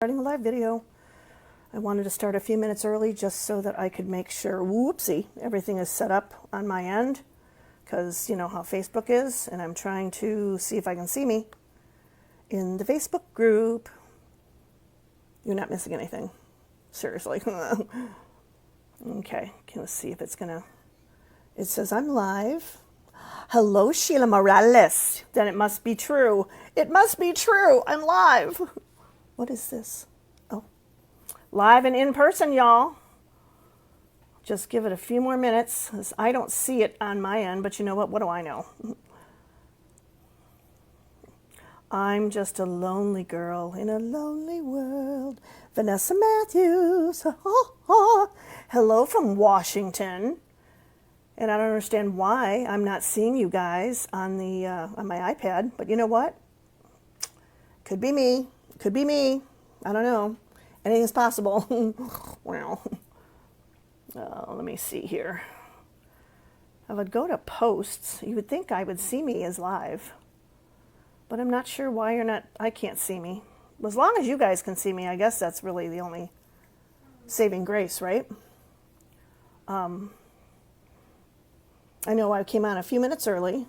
Starting a live video. I wanted to start a few minutes early just so that I could make sure, whoopsie, everything is set up on my end, because you know how Facebook is, and I'm trying to see if I can see me in the Facebook group. You're not missing anything. Seriously. Okay, let's see if it's gonna, it says I'm live. Hello, Sheila Morales. Then it must be true. It must be true. I'm live. What is this? Oh, live and in person, y'all. Just give it a few more minutes, because I don't see it on my end, but you know what? What do I know? I'm just a lonely girl in a lonely world. Vanessa Matthews. Hello from Washington. And I don't understand why I'm not seeing you guys on the on my iPad, but you know what? Could be me. Could be me. I don't know. Anything's possible. Well, let me see here. I would go to posts. You would think I would see me as live, but I'm not sure why you're not. I can't see me. As long as you guys can see me, I guess that's really the only saving grace, right? I know I came on a few minutes early.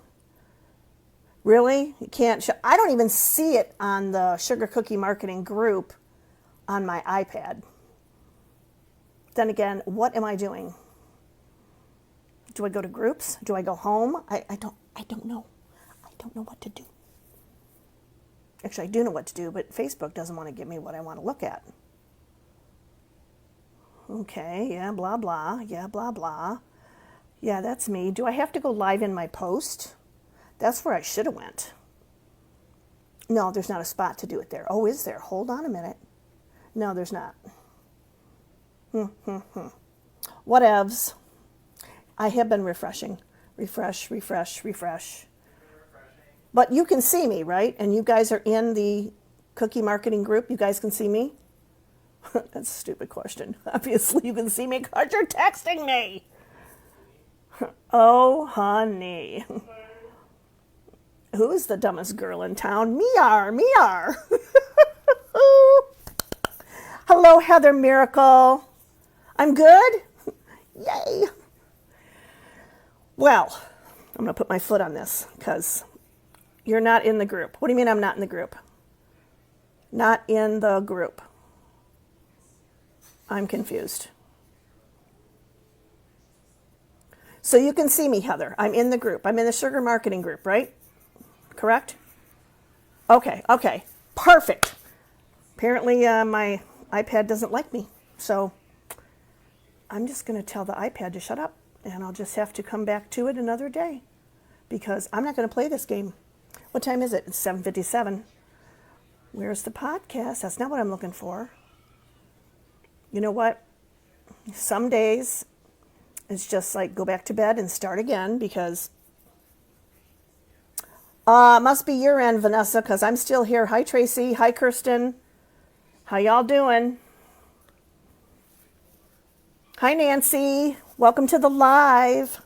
Really? You can't show? I don't even see it on the Sugar Cookie Marketing group on my iPad. Then again, what am I doing? Do I go to groups? Do I go home? I don't know. I don't know what to do. Actually, I do know what to do, but Facebook doesn't want to give me what I want to look at. Okay, yeah, blah, blah. Yeah, blah, blah. Yeah, that's me. Do I have to go live in my post? That's where I should have went. No, there's not a spot to do it there. Oh, is there? Hold on a minute. No, there's not. Whatevs. I have been refreshing. Refresh, refresh, refresh. But you can see me, right? And you guys are in the Cookie Marketing group. You guys can see me? That's a stupid question. Obviously, you can see me because you're texting me. Oh, honey. Who is the dumbest girl in town? Me are. Hello, Heather Miracle. I'm good? Yay. Well, I'm going to put my foot on this because you're not in the group. What do you mean I'm not in the group? Not in the group. I'm confused. So you can see me, Heather. I'm in the group. I'm in the Sugar Marketing group, right? Correct? Okay. Perfect. Apparently my iPad doesn't like me. So I'm just going to tell the iPad to shut up, and I'll just have to come back to it another day because I'm not going to play this game. What time is it? It's 7:57. Where's the podcast? That's not what I'm looking for. You know what? Some days it's just like go back to bed and start again because must be your end, Vanessa, because I'm still here. Hi, Tracy. Hi, Kirsten. How y'all doing? Hi, Nancy. Welcome to the live.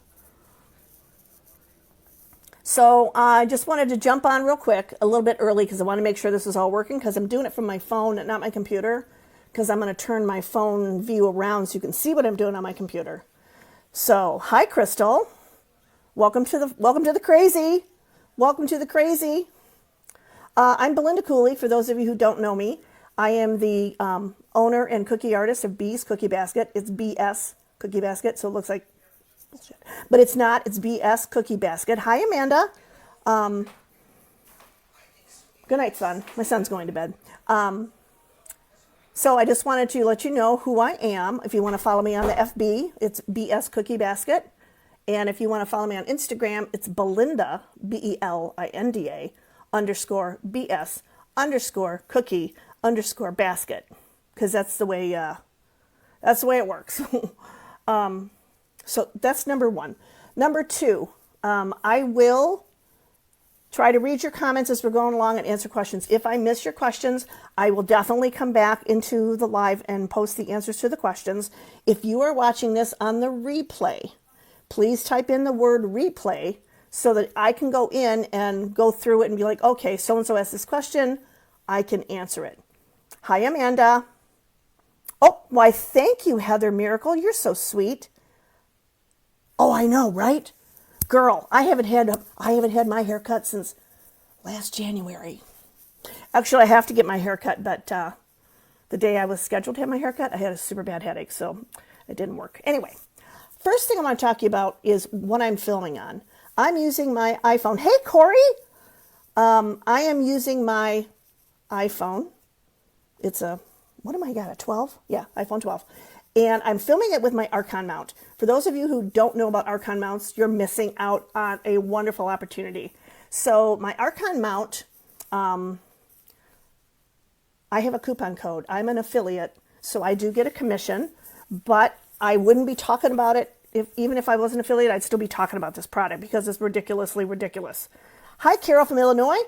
So I just wanted to jump on real quick, a little bit early, because I want to make sure this is all working, because I'm doing it from my phone and not my computer, because I'm going to turn my phone view around so you can see what I'm doing on my computer. So, hi, Crystal. Welcome to the crazy. Welcome to the crazy. I'm Belinda Cooley, for those of you who don't know me. I am the owner and cookie artist of B's Cookie Basket. It's BS Cookie Basket, so it looks like bullshit. But it's not. It's BS Cookie Basket. Hi, Amanda. Good night, son. My son's going to bed. So I just wanted to let you know who I am. If you want to follow me on the FB, it's BS Cookie Basket. And if you want to follow me on Instagram, it's Belinda, BELINDA, _BS, _cookie, _basket. Because that's the way it works. So that's number one. Number two, I will try to read your comments as we're going along and answer questions. If I miss your questions, I will definitely come back into the live and post the answers to the questions. If you are watching this on the replay, please type in the word replay so that I can go in and go through it and be like, okay, so-and-so asked this question, I can answer it. Hi, Amanda. Oh, why, thank you, Heather Miracle. You're so sweet. Oh, I know, right? Girl, I haven't had my hair cut since last January. Actually, I have to get my hair cut, but the day I was scheduled to have my hair cut, I had a super bad headache, so it didn't work. Anyway, first thing I want to talk to you about is what I'm filming on. I'm using my iPhone. Hey, Corey! I am using my iPhone. It's a, what am I got, a 12? Yeah, iPhone 12. And I'm filming it with my Archon mount. For those of you who don't know about Archon mounts, you're missing out on a wonderful opportunity. So my Archon mount, I have a coupon code. I'm an affiliate, so I do get a commission, but I wouldn't be talking about it. Even if I was an affiliate, I'd still be talking about this product because it's ridiculously ridiculous. Hi, Carol from Illinois.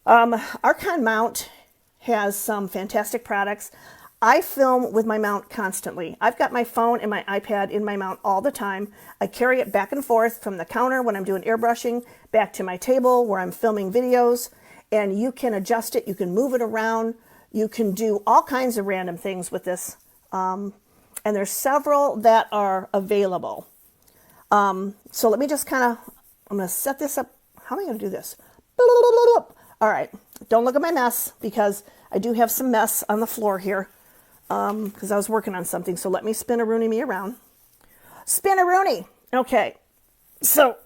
Archon mount has some fantastic products. I film with my mount constantly. I've got my phone and my iPad in my mount all the time. I carry it back and forth from the counter when I'm doing airbrushing, back to my table where I'm filming videos, and you can adjust it, you can move it around, you can do all kinds of random things with this. And there's several that are available. So let me just I'm going to set this up. How am I going to do this? All right, don't look at my mess because I do have some mess on the floor here. Because I was working on something. So let me spin-a-rooney me around. Spin-a-rooney. Okay. So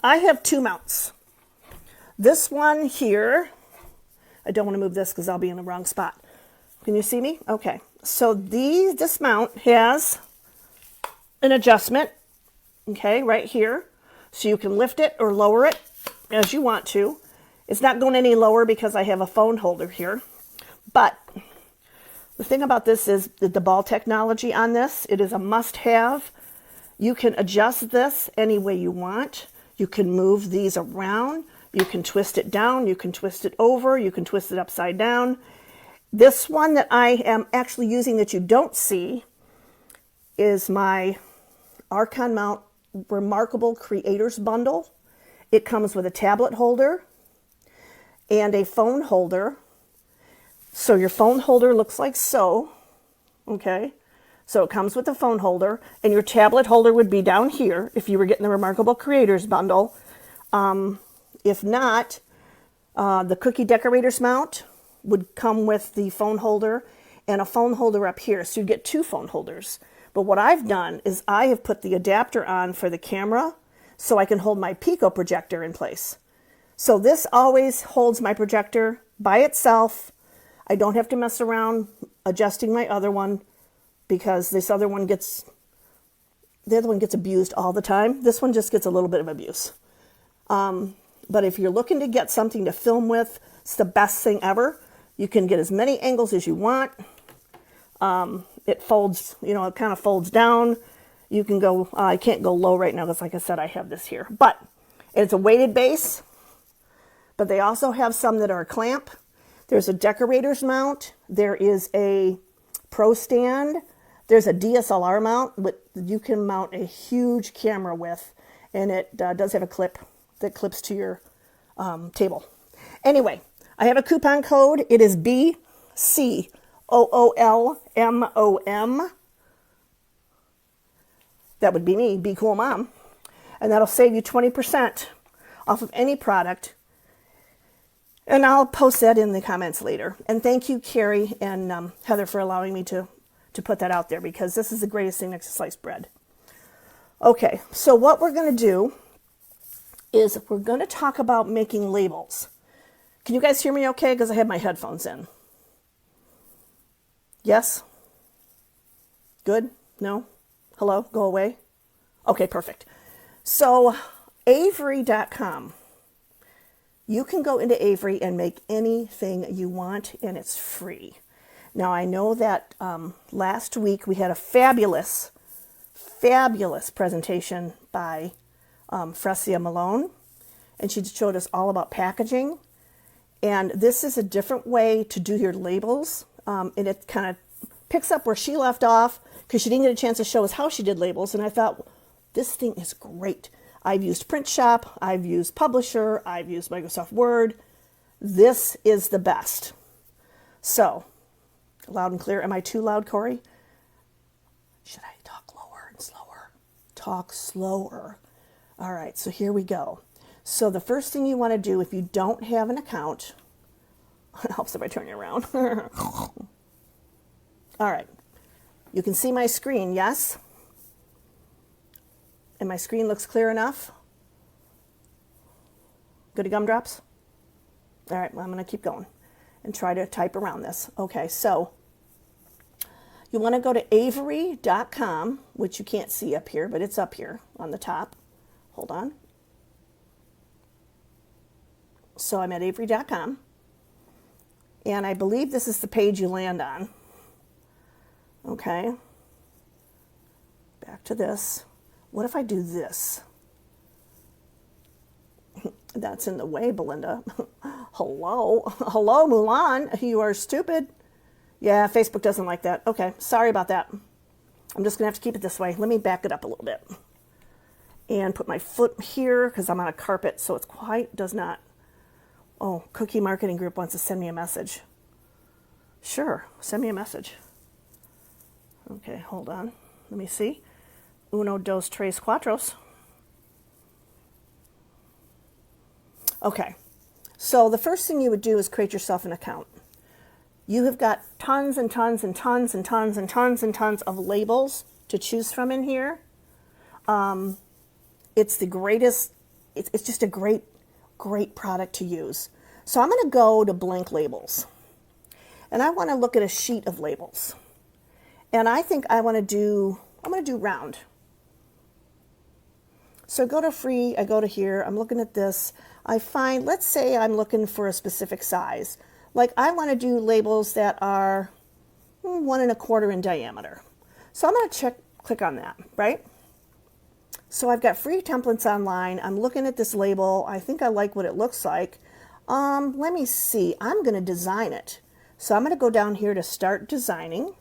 I have two mounts. This one here, I don't want to move this because I'll be in the wrong spot. Can you see me? Okay. So this mount has an adjustment, okay, right here. So you can lift it or lower it as you want to. It's not going any lower because I have a phone holder here. But the thing about this is the ball technology on this. It is a must-have. You can adjust this any way you want. You can move these around. You can twist it down. You can twist it over. You can twist it upside down. This one that I am actually using that you don't see is my Archon Mount Remarkable Creators Bundle. It comes with a tablet holder and a phone holder. So your phone holder looks like so, okay? So it comes with a phone holder, and your tablet holder would be down here if you were getting the Remarkable Creators Bundle. If not, the Cookie Decorators mount would come with the phone holder and a phone holder up here. So you get two phone holders. But what I've done is I have put the adapter on for the camera so I can hold my Pico projector in place. So this always holds my projector by itself. I don't have to mess around adjusting my other one because the other one gets abused all the time. This one just gets a little bit of abuse. But if you're looking to get something to film with, it's the best thing ever. You can get as many angles as you want. It folds, it kind of folds down. You can go, I can't go low right now because like I said, I have this here. But it's a weighted base, but they also have some that are a clamp. There's a decorator's mount. There is a pro stand. There's a DSLR mount you can mount a huge camera with, and it does have a clip that clips to your table. Anyway, I have a coupon code. It is BCOOLMOM. That would be me, Be Cool Mom. And that'll save you 20% off of any product. And I'll post that in the comments later. And thank you, Carrie and Heather, for allowing me to put that out there because this is the greatest thing next to sliced bread. Okay, so what we're going to do is we're going to talk about making labels. Can you guys hear me okay? Because I have my headphones in. Yes? Good? No? Hello? Go away? Okay, perfect. So, Avery.com. You can go into Avery and make anything you want, and it's free. Now, I know that last week we had a fabulous presentation by Fresia Malone, and she showed us all about packaging. And this is a different way to do your labels, and it kind of picks up where she left off because she didn't get a chance to show us how she did labels, and I thought, this thing is great. I've used Print Shop, I've used Publisher, I've used Microsoft Word. This is the best. So, loud and clear. Am I too loud, Corey? Should I talk lower and slower? Talk slower. All right, so here we go. So the first thing you want to do if you don't have an account, it helps if I turn you around. All right, you can see my screen, yes? And my screen looks clear enough? Goody gumdrops? All right, well, I'm going to keep going and try to type around this. Okay, so you want to go to Avery.com, which you can't see up here, but it's up here on the top. Hold on. So I'm at Avery.com, and I believe this is the page you land on. Okay. Back to this. What if I do this? That's in the way, Belinda. Hello, Mulan. You are stupid. Yeah, Facebook doesn't like that. Okay, sorry about that. I'm just going to have to keep it this way. Let me back it up a little bit. And put my foot here because I'm on a carpet, so it's quite does not. Oh, Cookie Marketing Group wants to send me a message. Sure, send me a message. Okay, hold on. Let me see. Uno, dos, tres, cuatros. Okay, so the first thing you would do is create yourself an account. You have got tons and tons and tons and tons and tons and tons of labels to choose from in here. It's the greatest, it's just a great product to use. So I'm going to go to blank labels. And I want to look at a sheet of labels. And I think I'm going to do round. So go to free, I go to here, I'm looking at this. I find, let's say I'm looking for a specific size. Like I want to do labels that are 1 1/4 in diameter. So I'm going to click on that, right? So I've got free templates online. I'm looking at this label. I think I like what it looks like. Let me see. I'm going to design it. So I'm going to go down here to start designing.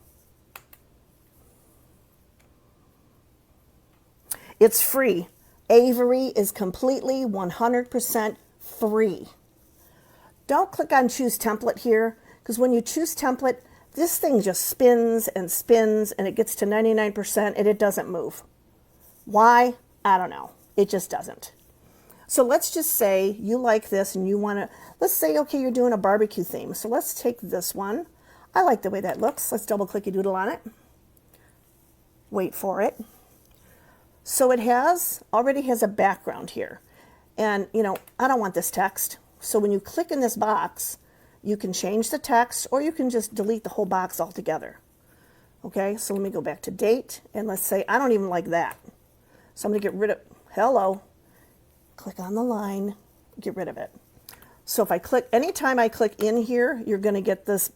It's free. Avery is completely 100% free. Don't click on choose template here, because when you choose template, this thing just spins and spins and it gets to 99% and it doesn't move. Why? I don't know. It just doesn't. So let's just say you like this and you want to, let's say, okay, you're doing a barbecue theme. So let's take this one. I like the way that looks. Let's double click a doodle on it. Wait for it. So it already has a background here. And, I don't want this text. So when you click in this box, you can change the text or you can just delete the whole box altogether. Okay, so let me go back to date. And let's say I don't even like that. So I'm going to get rid of, hello. Click on the line, get rid of it. So if I click, anytime I click in here, you're going to get this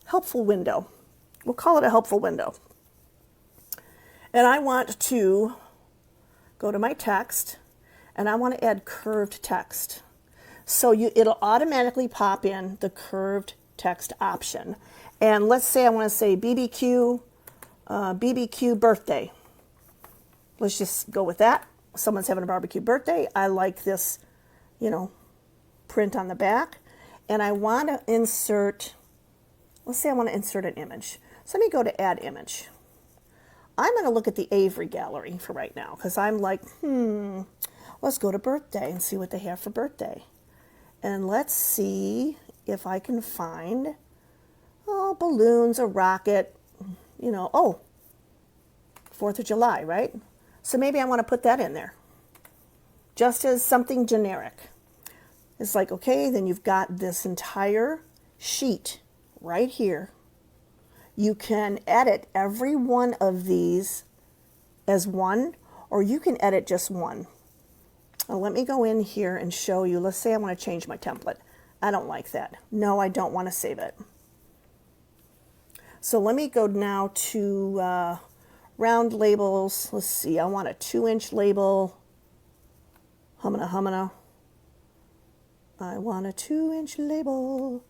helpful window. We'll call it a helpful window. And I want to go to my text, and I want to add curved text. So it'll automatically pop in the curved text option. And let's say I want to say BBQ birthday. Let's just go with that. Someone's having a barbecue birthday. I like this, print on the back. And I want to insert, let's say I want to insert an image. So let me go to add image. I'm going to look at the Avery gallery for right now because I'm like, let's go to birthday and see what they have for birthday. And let's see if I can find, balloons, a rocket, 4th of July, right? So maybe I want to put that in there just as something generic. It's like, okay, then you've got this entire sheet right here. You can edit every one of these as one, or you can edit just one. Now let me go in here and show you. Let's say I want to change my template. I don't like that. No, I don't want to save it. So let me go now to round labels. Let's see, I want a 2-inch label. Humana. I want a 2-inch label.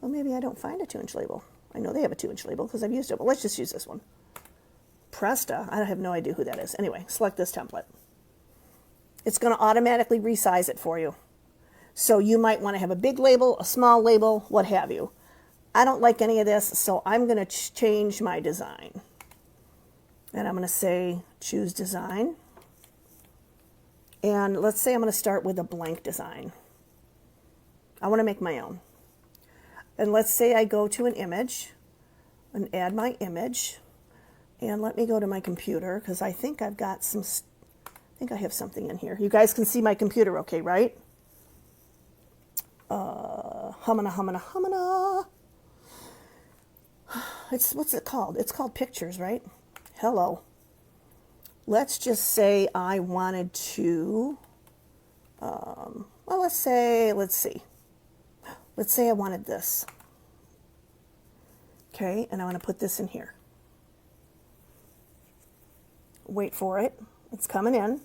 Well, maybe I don't find a 2-inch label. I know they have a 2-inch label because I've used it, but let's just use this one. Presta, I have no idea who that is. Anyway, select this template. It's going to automatically resize it for you. So you might want to have a big label, a small label, what have you. I don't like any of this, so I'm going to change my design. And I'm going to say choose design. And let's say I'm going to start with a blank design. I want to make my own. And let's say I go to an image and add my image. And let me go to my computer because I think I've got some, I think I have something in here. You guys can see my computer okay, right? Humana. What's it called? It's called pictures, right? Hello. Let's just say I wanted to, well, let's see. Let's say I wanted this. Okay, and I want to put this in here. Wait for it. It's coming in.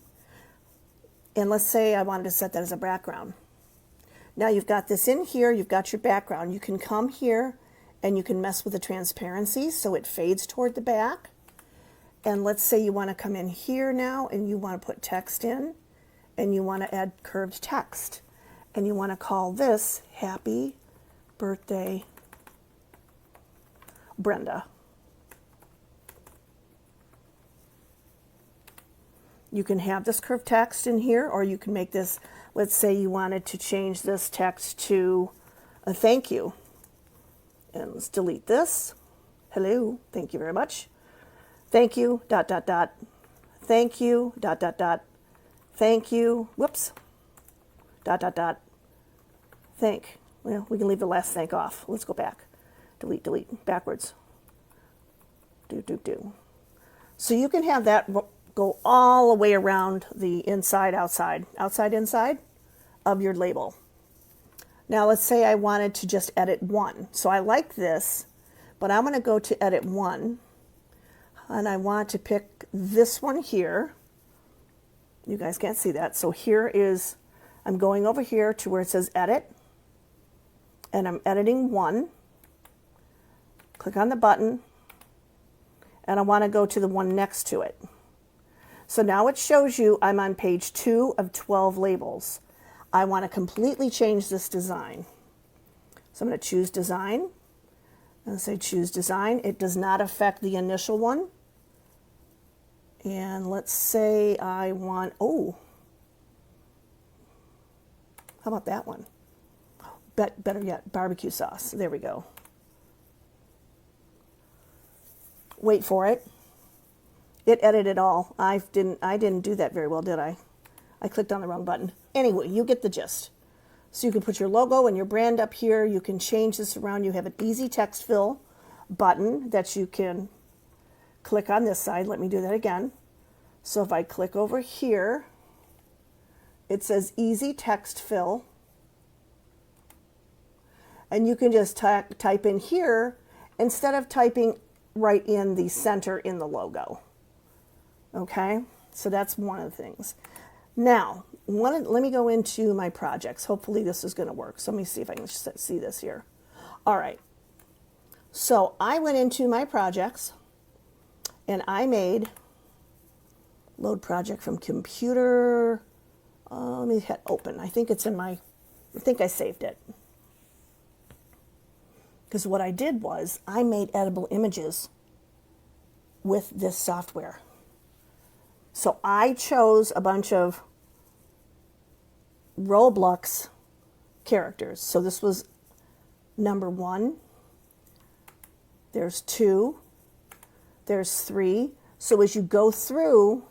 And let's say I wanted to set that as a background. Now you've got this in here, you've got your background. You can come here and you can mess with the transparency so it fades toward the back. And let's say you want to come in here now and you want to put text in and you want to add curved text. And you want to call this Happy Birthday Brenda. You can have this curved text in here, or you can make this, let's say you wanted to change this text to a thank you. And let's delete this. Hello, thank you very much. Thank you, ... Thank you, ... Thank you, whoops, ... Thank. Well, we can leave the last thank off. Let's go back. Delete, backwards. Do. So you can have that go all the way around the inside, outside, inside of your label. Now let's say I wanted to just edit one. So I like this, but I'm going to go to edit one, and I want to pick this one here. You guys can't see that. So here is, I'm going over here to where it says edit, and I'm editing one. Click on the button, and I want to go to the one next to it. So now it shows you I'm on page 2 of 12 labels. I want to completely change this design. So I'm going to choose design, and say choose design. It does not affect the initial one. And let's say I want, how about that one? Better yet, barbecue sauce. There we go. Wait for it. It edited all. I didn't do that very well, did I? I clicked on the wrong button. Anyway, you get the gist. So you can put your logo and your brand up here. You can change this around. You have an easy text fill button that you can click on this side. Let me do that again. So if I click over here, it says easy text fill. And you can just type in here instead of typing right in the center in the logo. Okay, so that's one of the things. Now, let me go into my projects. Hopefully this is going to work. So let me see if I can see this here. All right. So I went into my projects and I made load project from computer. Let me hit open. I think it's in my, I think I saved it. Because what I did was I made editable images with this software. So I chose a bunch of Roblox characters. So this was number 1. There's 2. There's 3. So as you go through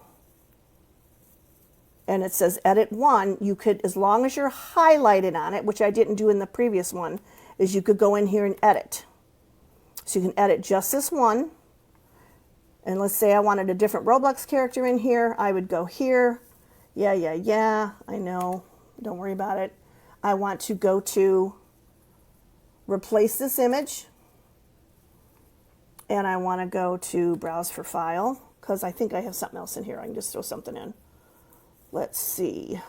and it says edit 1, you could, as long as you're highlighted on it, which I didn't do in the previous one, is you could go in here and edit. So you can edit just this one. And let's say I wanted a different Roblox character in here. I would go here. Yeah, I know. Don't worry about it. I want to go to replace this image. And I want to go to browse for file because I think I have something else in here. I can just throw something in. Let's see.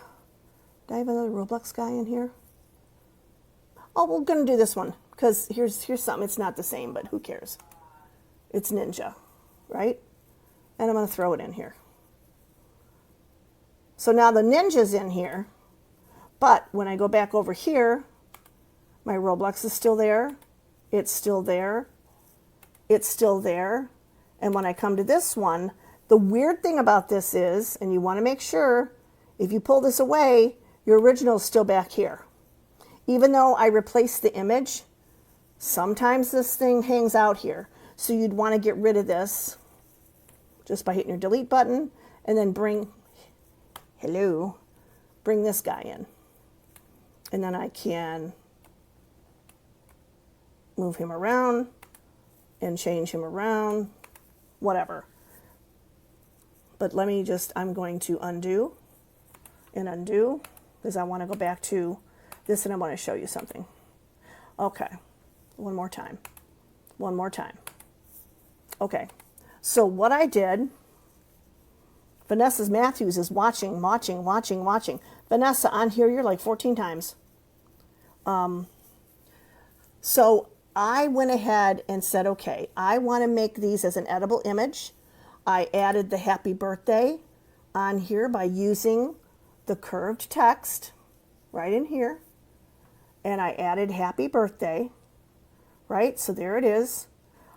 Do I have another Roblox guy in here? Oh, we're going to do this one because here's something. It's not the same, but who cares? It's Ninja, right? And I'm going to throw it in here. So now the Ninja's in here, but when I go back over here, my Roblox is still there. It's still there. It's still there. And when I come to this one, the weird thing about this is, and you want to make sure, if you pull this away, your original is still back here. Even though I replaced the image, sometimes this thing hangs out here. So you'd want to get rid of this just by hitting your delete button and then bring this guy in. And then I can move him around and change him around, whatever. But I'm going to undo and undo because I want to go back to this and I want to show you something. Okay, one more time. Okay, so what I did, Vanessa Matthews is watching. Vanessa, on here you're like 14 times. So I went ahead and said, okay, I want to make these as an edible image. I added the happy birthday on here by using the curved text right in here. And I added happy birthday, right? So there it is.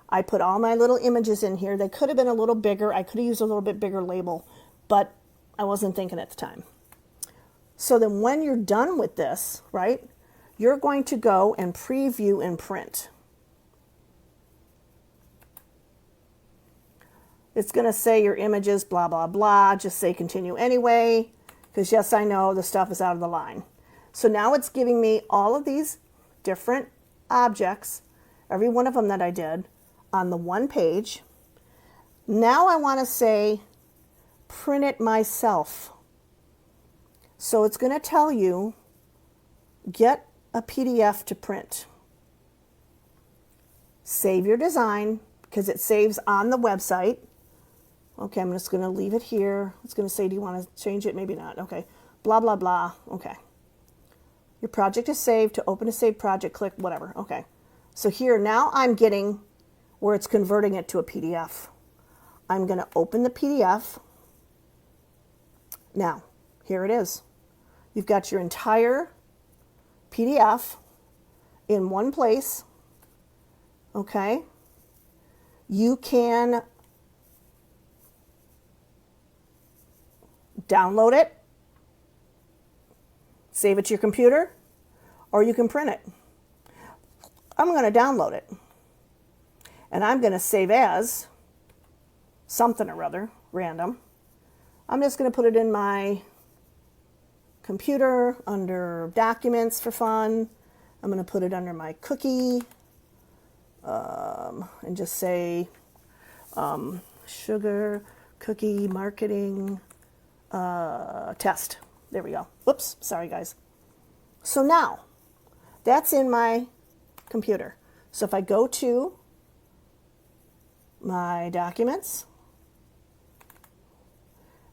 I put all my little images in here. They could have been a little bigger. I could have used a little bit bigger label, but I wasn't thinking at the time. So then when you're done with this, right, you're going to go and preview and print. It's going to say your images, blah, blah, blah. Just say continue anyway, because yes, I know the stuff is out of the line. So now it's giving me all of these different objects, every one of them that I did, on the one page. Now I want to say print it myself. So it's going to tell you, get a PDF to print. Save your design, because it saves on the website. Okay, I'm just going to leave it here. It's going to say, do you want to change it? Maybe not. Okay, blah, blah, blah. Okay. Your project is saved. To open a saved project, click whatever. Okay. So here, now I'm getting where it's converting it to a PDF. I'm going to open the PDF. Now, here it is. You've got your entire PDF in one place. Okay. You can download it, save it to your computer, or you can print it. I'm going to download it. And I'm going to save as something or other, random. I'm just going to put it in my computer under documents for fun. I'm going to put it under my cookie and just say sugar cookie marketing test. There we go. Whoops, sorry guys. So now that's in my computer. So if I go to my documents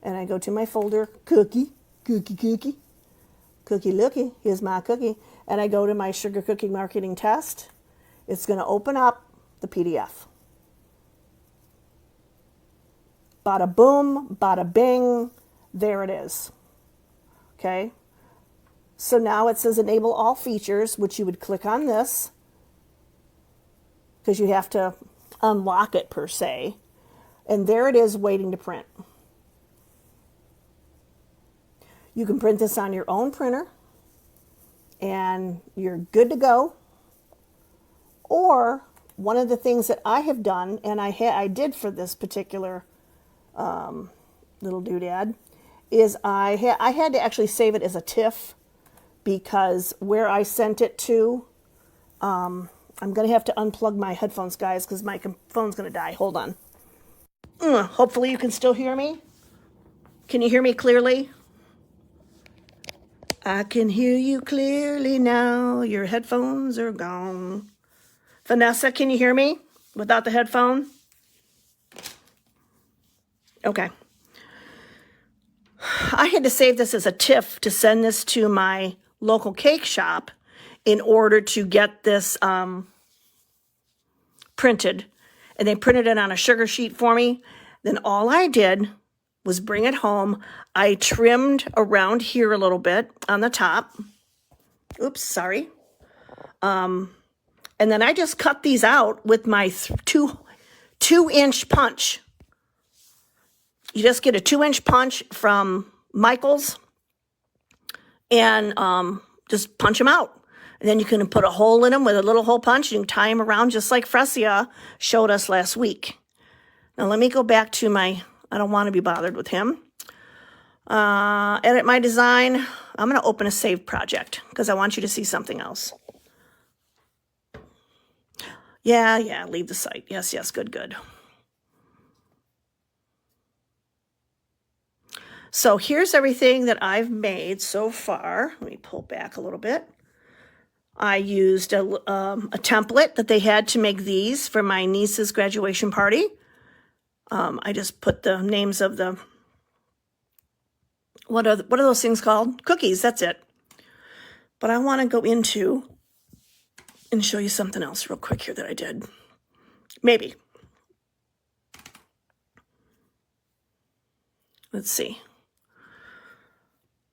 and I go to my folder cookie, looky, here's my cookie, and I go to my sugar cookie marketing test, it's going to open up the PDF. Bada boom, bada bing, there it is. Okay, so now it says enable all features, which you would click on this because you have to unlock it per se, and there it is waiting to print. You can print this on your own printer and you're good to go. Or one of the things that I have done, and I did for this particular little doodad, is I had to actually save it as a TIFF because where I sent it to, I'm going to have to unplug my headphones, guys, because my phone's going to die. Hold on. Hopefully you can still hear me. Can you hear me clearly? I can hear you clearly now. Your headphones are gone. Vanessa, can you hear me without the headphone? Okay. I had to save this as a TIFF to send this to my local cake shop in order to get this printed. And they printed it on a sugar sheet for me. Then all I did was bring it home. I trimmed around here a little bit on the top. Oops, sorry. And then I just cut these out with my 2-inch punch. You just get a 2-inch punch from Michael's and just punch them out. And then you can put a hole in them with a little hole punch. You can tie them around just like Fresia showed us last week. Now let me go back to I don't want to be bothered with him. Edit my design. I'm going to open a saved project because I want you to see something else. Yeah, leave the site. Yes, good. So here's everything that I've made so far. Let me pull back a little bit. I used a template that they had to make these for my niece's graduation party. I just put the names of the, what are those things called? Cookies, that's it. But I want to go into and show you something else real quick here that I did. Maybe. Let's see.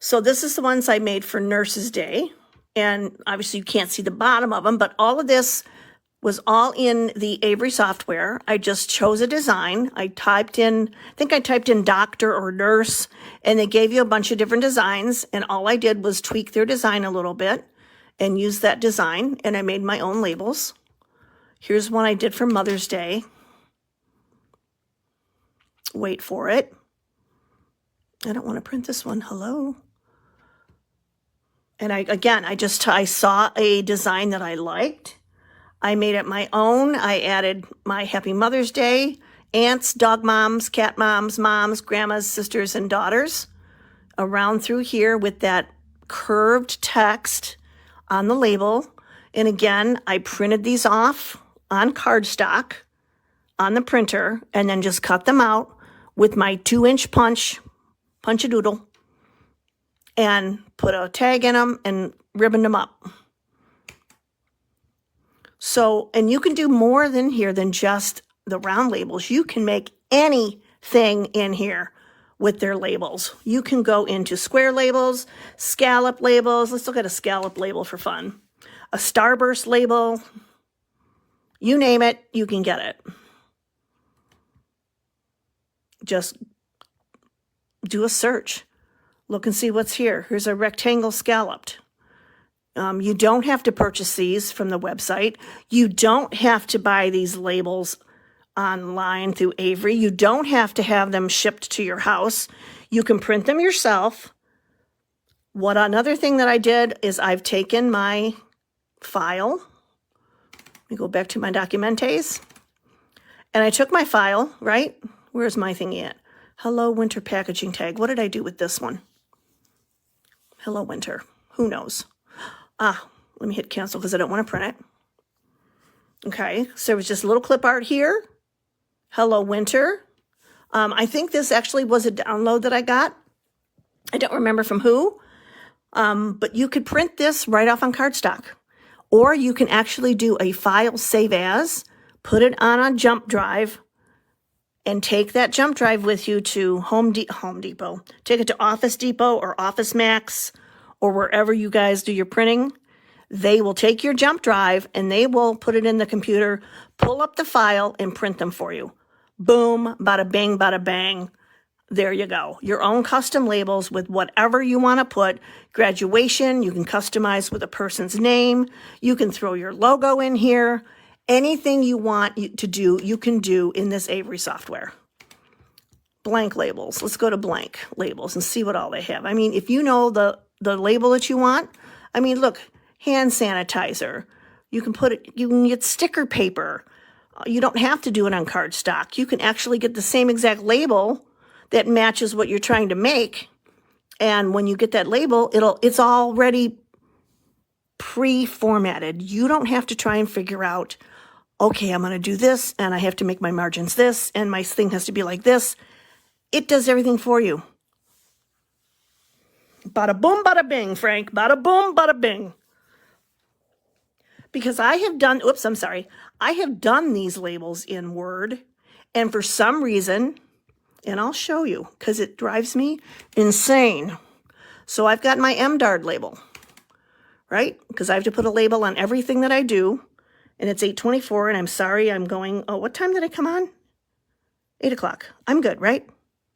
So this is the ones I made for Nurses Day. And obviously you can't see the bottom of them, but all of this was all in the Avery software. I just chose a design. I typed in doctor or nurse, and they gave you a bunch of different designs. And all I did was tweak their design a little bit and use that design. And I made my own labels. Here's one I did for Mother's Day. Wait for it. I don't want to print this one. Hello. And I saw a design that I liked. I made it my own. I added my Happy Mother's Day, aunts, dog moms, cat moms, grandmas, sisters, and daughters around through here with that curved text on the label. And again, I printed these off on cardstock on the printer and then just cut them out with my 2-inch punch-a-doodle, and put a tag in them and ribboned them up. So, and you can do more than here than just the round labels. You can make anything in here with their labels. You can go into square labels, scallop labels. Let's look at a scallop label for fun. A starburst label. You name it, you can get it. Just do a search. Look and see what's here. Here's a rectangle scalloped. You don't have to purchase these from the website. You don't have to buy these labels online through Avery. You don't have to have them shipped to your house. You can print them yourself. Another thing that I did is I've taken my file. Let me go back to my Documentes. And I took my file, right? Where's my thingy at? Hello Winter packaging tag. What did I do with this one? Hello Winter. Who knows? Let me hit cancel because I don't want to print it. Okay, so it was just a little clip art here. Hello Winter. I think this actually was a download that I got. I don't remember from who. But you could print this right off on cardstock. Or you can actually do a file save as, put it on a jump drive, and take that jump drive with you to Home Depot. Take it to Office Depot or Office Max or wherever you guys do your printing. They will take your jump drive and they will put it in the computer, pull up the file, and print them for you. Boom, bada bing, bada bang. There you go. Your own custom labels with whatever you want to put. Graduation, you can customize with a person's name. You can throw your logo in here. Anything you want to do, you can do in this Avery software. Blank labels. Let's go to blank labels and see what all they have. I mean, if you know the label that you want, I mean, look, hand sanitizer. You can get sticker paper. You don't have to do it on cardstock. You can actually get the same exact label that matches what you're trying to make. And when you get that label, it's already pre-formatted. You don't have to try and figure out, okay, I'm going to do this, and I have to make my margins this, and my thing has to be like this. It does everything for you. Bada boom, bada bing, Frank. Bada boom, bada bing. Because I have done these labels in Word, and for some reason, and I'll show you, because it drives me insane. So I've got my MDARD label, right? Because I have to put a label on everything that I do. And it's 8:24, and I'm sorry I'm going, oh, what time did I come on? 8 o'clock. I'm good, right?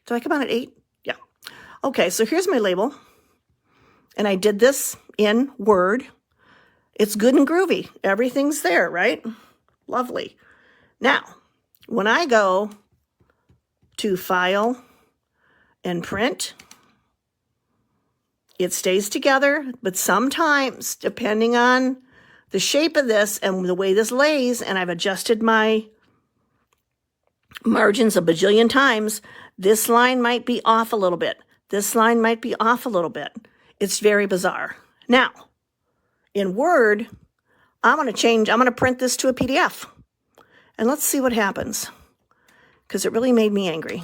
Did I come on at 8? Yeah. Okay, so here's my label. And I did this in Word. It's good and groovy. Everything's there, right? Lovely. Now, when I go to File and Print, it stays together, but sometimes, depending on the shape of this and the way this lays, and I've adjusted my margins a bajillion times, this line might be off a little bit. This line might be off a little bit. It's very bizarre. Now, in Word, I'm going to print this to a PDF. And let's see what happens, because it really made me angry.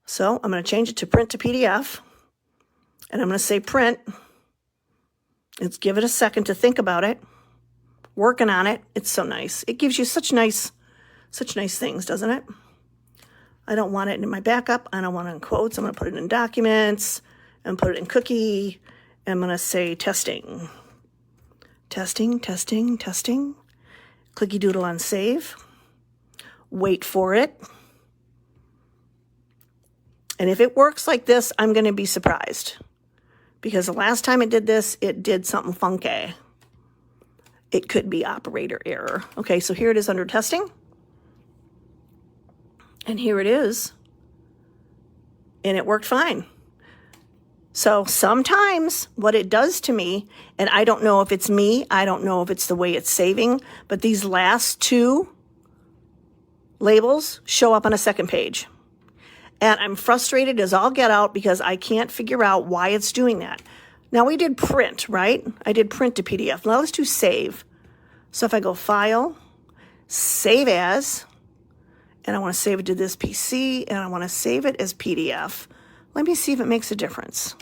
So I'm going to change it to print to PDF, and I'm going to say print. Let's give it a second to think about it. Working on it. It's so nice. It gives you such nice things, doesn't it? I don't want it in my backup. I don't want it in quotes. I'm going to put it in documents and put it in cookie. And I'm going to say testing. Testing, testing, testing. Clicky doodle on save. Wait for it. And if it works like this, I'm going to be surprised. Because the last time it did this, it did something funky. It could be operator error. Okay, so here it is under testing. And here it is. And it worked fine. So sometimes what it does to me, and I don't know if it's me, I don't know if it's the way it's saving, but these last two labels show up on a second page. And I'm frustrated as all get out because I can't figure out why it's doing that. Now we did print, right? I did print to PDF. Now let's do save. So if I go File, Save As, and I want to save it to this PC, and I want to save it as PDF. Let me see if it makes a difference.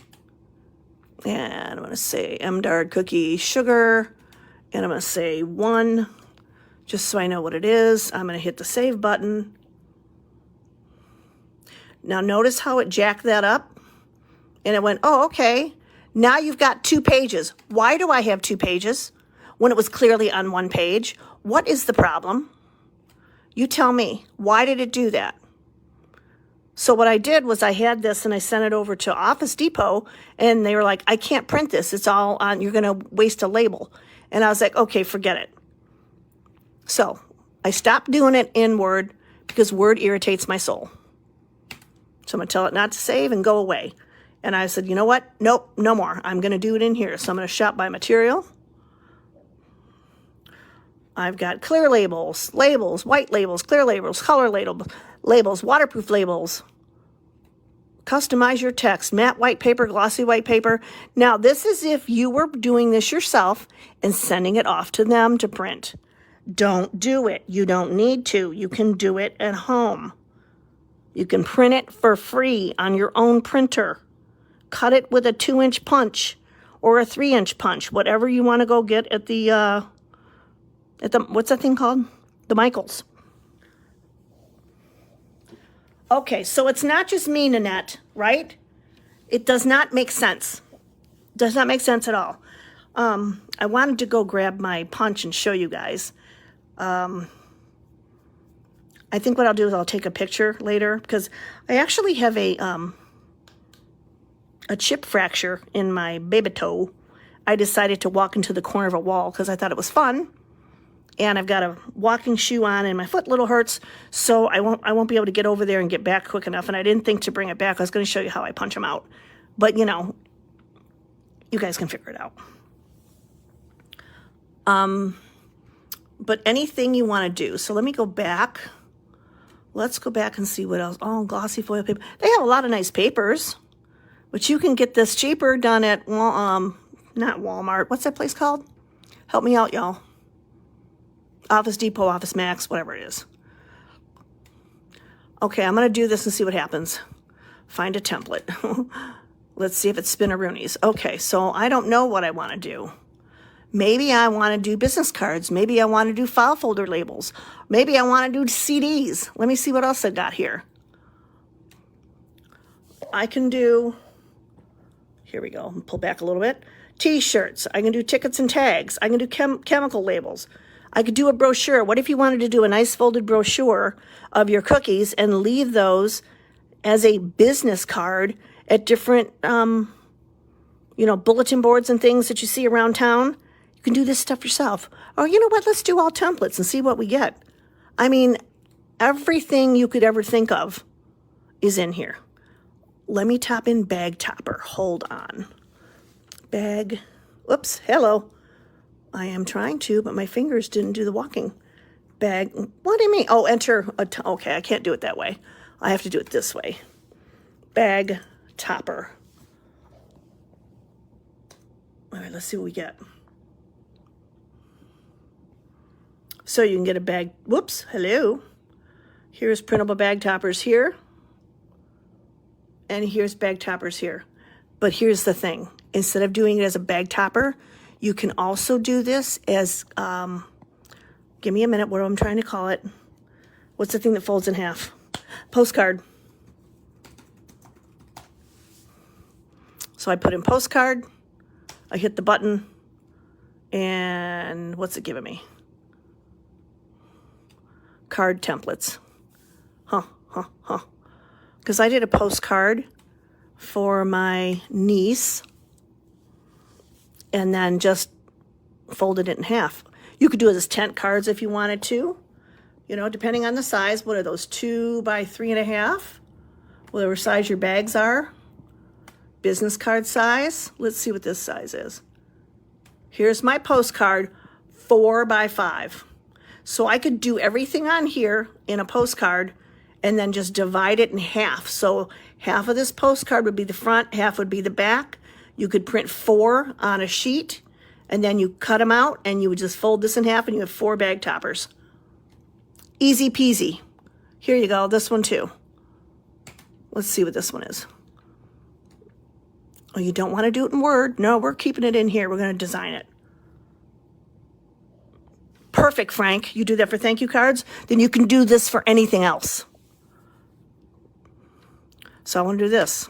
And I'm going to say MDARD cookie sugar, and I'm going to say 1, just so I know what it is. I'm going to hit the save button. Now notice how it jacked that up, and it went, oh, okay. Now you've got 2 pages. Why do I have 2 pages when it was clearly on 1 page? What is the problem? You tell me. Why did it do that? So what I did was I had this and I sent it over to Office Depot, and they were like, I can't print this. It's all on, you're going to waste a label. And I was like, okay, forget it. So I stopped doing it in Word because Word irritates my soul. So I'm going to tell it not to save and go away. And I said, you know what? Nope, no more. I'm going to do it in here. So I'm going to shop by material. I've got clear labels, white labels, clear labels, color labels, waterproof labels. Customize your text, matte white paper, glossy white paper. Now, this is if you were doing this yourself and sending it off to them to print. Don't do it. You don't need to. You can do it at home. You can print it for free on your own printer. Cut it with a 2-inch punch or a 3-inch punch, whatever you want to go get at the what's that thing called? The Michaels. Okay, so it's not just me, Nanette, right? It does not make sense. Does not make sense at all. I wanted to go grab my punch and show you guys. I think what I'll do is I'll take a picture later because I actually have a chip fracture in my baby toe. I decided to walk into the corner of a wall because I thought it was fun. And I've got a walking shoe on and my foot little hurts, so I won't be able to get over there and get back quick enough. And I didn't think to bring it back. I was going to show you how I punch them out. But, you know, you guys can figure it out. But anything you want to do. So let me go back. Let's go back and see what else. Oh, glossy foil paper. They have a lot of nice papers. But you can get this cheaper done at, not Walmart. What's that place called? Help me out, y'all. Office Depot, Office Max, whatever it is. Okay, I'm going to do this and see what happens. Find a template. Let's see if it's spinneroonies. Okay, so I don't know what I want to do. Maybe I want to do business cards. Maybe I want to do file folder labels. Maybe I want to do CDs. Let me see what else I got here. I can do, here we go, pull back a little bit. T-shirts. I can do tickets and tags. I can do chemical labels. I could do a brochure. What if you wanted to do a nice folded brochure of your cookies and leave those as a business card at different, bulletin boards and things that you see around town? You can do this stuff yourself. Or you know what? Let's do all templates and see what we get. I mean, everything you could ever think of is in here. Let me tap in bag topper. Hold on. Bag. Whoops. Hello. I am trying to, but my fingers didn't do the walking. Bag. What do you mean? Oh, enter. Okay, I can't do it that way. I have to do it this way. Bag topper. All right, let's see what we get. So you can get a bag. Whoops. Hello. Here's printable bag toppers here. And here's bag toppers here. But here's the thing. Instead of doing it as a bag topper, you can also do this as, give me a minute, what I'm trying to call it. What's the thing that folds in half? Postcard. So I put in postcard, I hit the button, and what's it giving me? Card templates. Because I did a postcard for my niece and then just folded it in half. You could do it as tent cards if you wanted to, depending on the size. What are those, 2 by 3.5? Whatever size your bags are. Business card size. Let's see what this size is. Here's my postcard, 4 by 5. So I could do everything on here in a postcard and then just divide it in half. So half of this postcard would be the front, half would be the back. You could print 4 on a sheet, and then you cut them out, and you would just fold this in half, and you have 4 bag toppers. Easy peasy. Here you go, this one too. Let's see what this one is. Oh, you don't want to do it in Word? No, we're keeping it in here. We're going to design it. Perfect, Frank. You do that for thank you cards? Then you can do this for anything else. So I want to do this.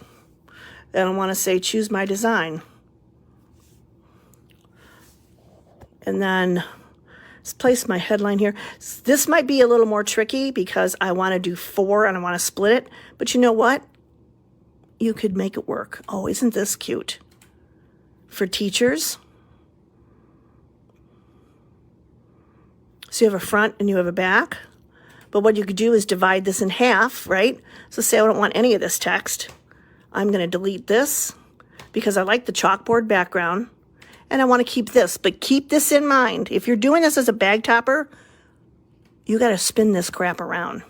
And I want to say choose my design. And then let's place my headline here. This might be a little more tricky because I want to do 4 and I want to split it. But you know what? You could make it work. Oh, isn't this cute? For teachers. So you have a front and you have a back. But what you could do is divide this in half, right? So say I don't want any of this text. I'm going to delete this because I like the chalkboard background and I want to keep this. But keep this in mind. If you're doing this as a bag topper, you got to spin this crap around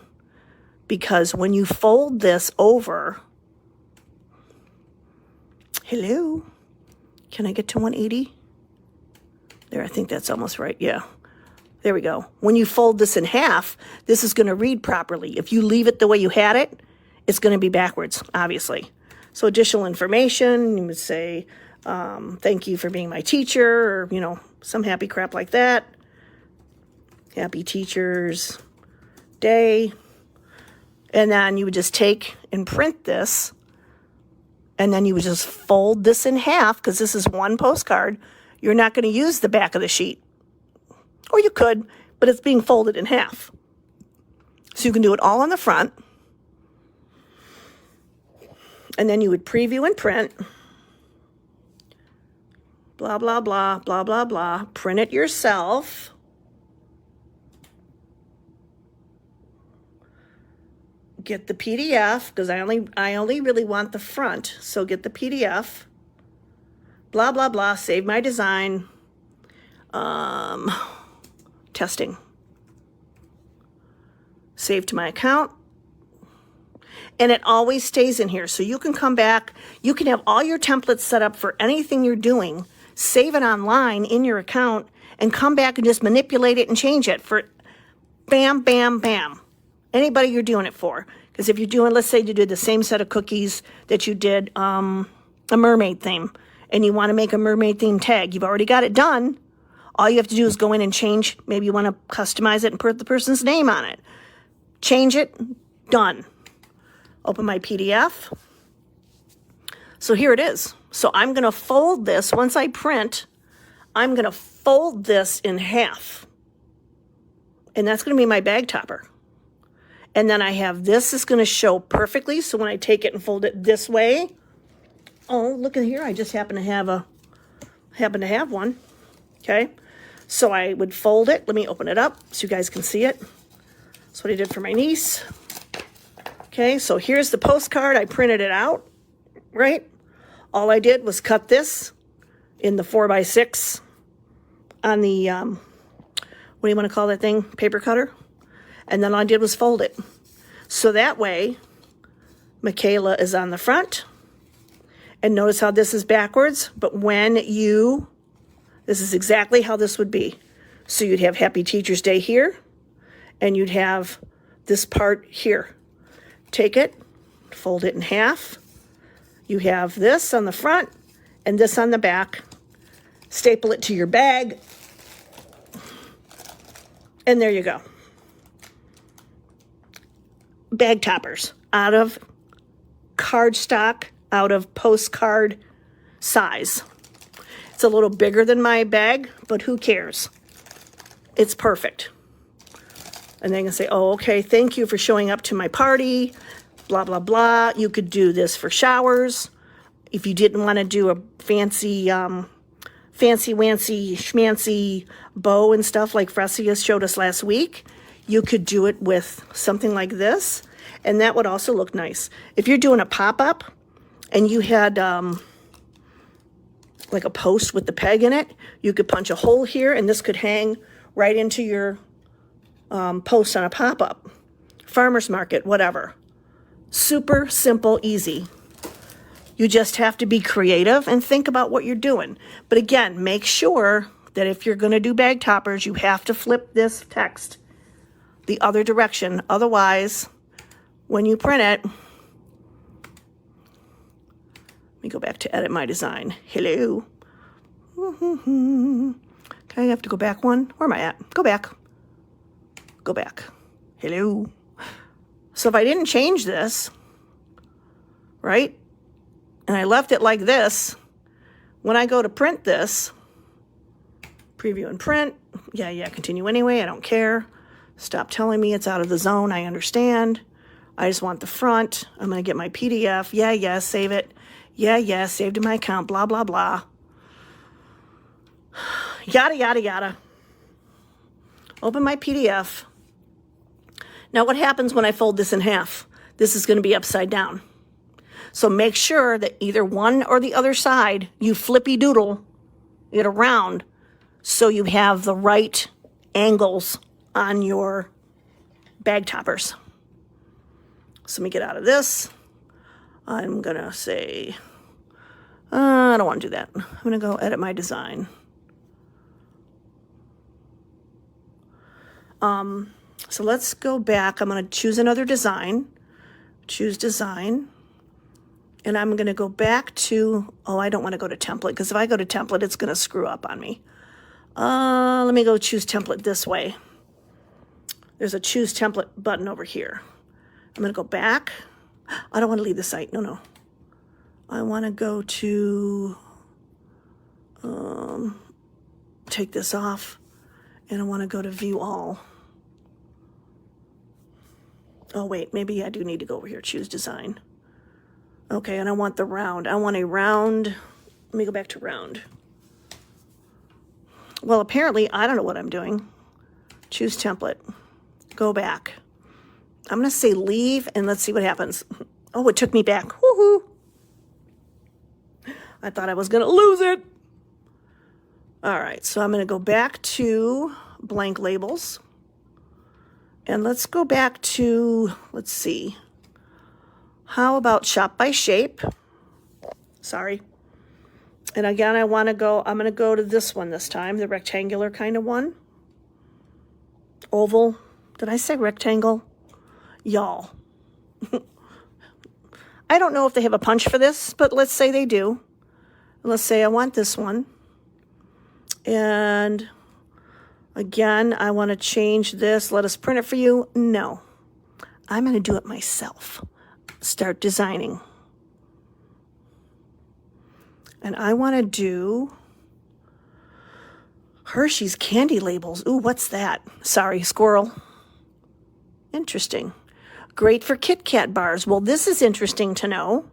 because when you fold this over, hello, can I get to 180? There, I think that's almost right. Yeah. There we go. When you fold this in half, this is going to read properly. If you leave it the way you had it, it's going to be backwards, obviously. So additional information, you would say, thank you for being my teacher, or, some happy crap like that. Happy Teachers Day. And then you would just take and print this, and then you would just fold this in half, because this is one postcard. You're not going to use the back of the sheet. Or you could, but it's being folded in half. So you can do it all on the front. And then you would preview and print. Blah, blah, blah, blah, blah, blah. Print it yourself. Get the PDF, because I only really want the front. So get the PDF. Blah, blah, blah. Save my design. Testing. Save to my account. And it always stays in here. So you can come back. You can have all your templates set up for anything you're doing. Save it online in your account and come back and just manipulate it and change it for bam, bam, bam. Anybody you're doing it for. Because if you're doing, let's say you did the same set of cookies that you did a mermaid theme. And you want to make a mermaid theme tag. You've already got it done. All you have to do is go in and change. Maybe you want to customize it and put the person's name on it. Change it. Done. Open my PDF. So here it is. So I'm going to fold this. Once I print, I'm going to fold this in half. And that's going to be my bag topper. And then I have this is going to show perfectly. So when I take it and fold it this way, oh, look at here. I just happen to have one. Okay. So I would fold it. Let me open it up so you guys can see it. That's what I did for my niece. Okay. So here's the postcard. I printed it out, right? All I did was cut this in the 4x6 on the, what do you want to call that thing? Paper cutter. And then all I did was fold it. So that way, Michaela is on the front. And notice how this is backwards. But when this is exactly how this would be. So you'd have Happy Teacher's Day here. And you'd have this part here. Take it, fold it in half. You have this on the front and this on the back. Staple it to your bag. And there you go. Bag toppers out of cardstock, out of postcard size. It's a little bigger than my bag, but who cares? It's perfect. And then you can say, oh, okay, thank you for showing up to my party, blah, blah, blah. You could do this for showers. If you didn't want to do a fancy wancy schmancy bow and stuff like Fresia showed us last week, you could do it with something like this, and that would also look nice. If you're doing a pop-up and you had like a post with the peg in it, you could punch a hole here, and this could hang right into your post on a pop-up, farmer's market, whatever. Super simple, easy. You just have to be creative and think about what you're doing. But again, make sure that if you're going to do bag toppers, you have to flip this text the other direction. Otherwise, when you print it, let me go back to edit my design. Hello. Okay, I have to go back one. Where am I at? Go back. Go back. Hello. So if I didn't change this, right, and I left it like this, when I go to print this, preview and print, yeah, continue anyway, I don't care. Stop telling me it's out of the zone, I understand. I just want the front. I'm going to get my PDF. Yeah, save it. Yeah, saved in my account, blah, blah, blah. Yada, yada, yada. Open my PDF. Now what happens when I fold this in half? This is going to be upside down. So make sure that either one or the other side, you flippy doodle it around so you have the right angles on your bag toppers. So let me get out of this. I'm going to say, I don't want to do that. I'm going to go edit my design. So let's go back. I'm going to choose another design. Choose design. And I'm going to go back to, I don't want to go to template, because if I go to template, it's going to screw up on me. Let me go choose template this way. There's a choose template button over here. I'm going to go back. I don't want to leave the site. No. I want to go to, take this off, and I want to go to view all. Oh, wait, maybe I do need to go over here, choose design. Okay, and I want the round. I want a round. Let me go back to round. Well, apparently, I don't know what I'm doing. Choose template. Go back. I'm going to say leave, and let's see what happens. Oh, it took me back. Woohoo! I thought I was going to lose it. All right, so I'm going to go back to blank labels. And let's go back to, let's see. How about shop by shape? Sorry. And again, I'm going to go to this one this time, the rectangular kind of one. Oval. Did I say rectangle? Y'all. I don't know if they have a punch for this, but let's say they do. Let's say I want this one. And again, I want to change this. Let us print it for you. No. I'm going to do it myself. Start designing. And I want to do Hershey's candy labels. Ooh, what's that? Sorry, squirrel. Interesting. Great for Kit Kat bars. Well, this is interesting to know.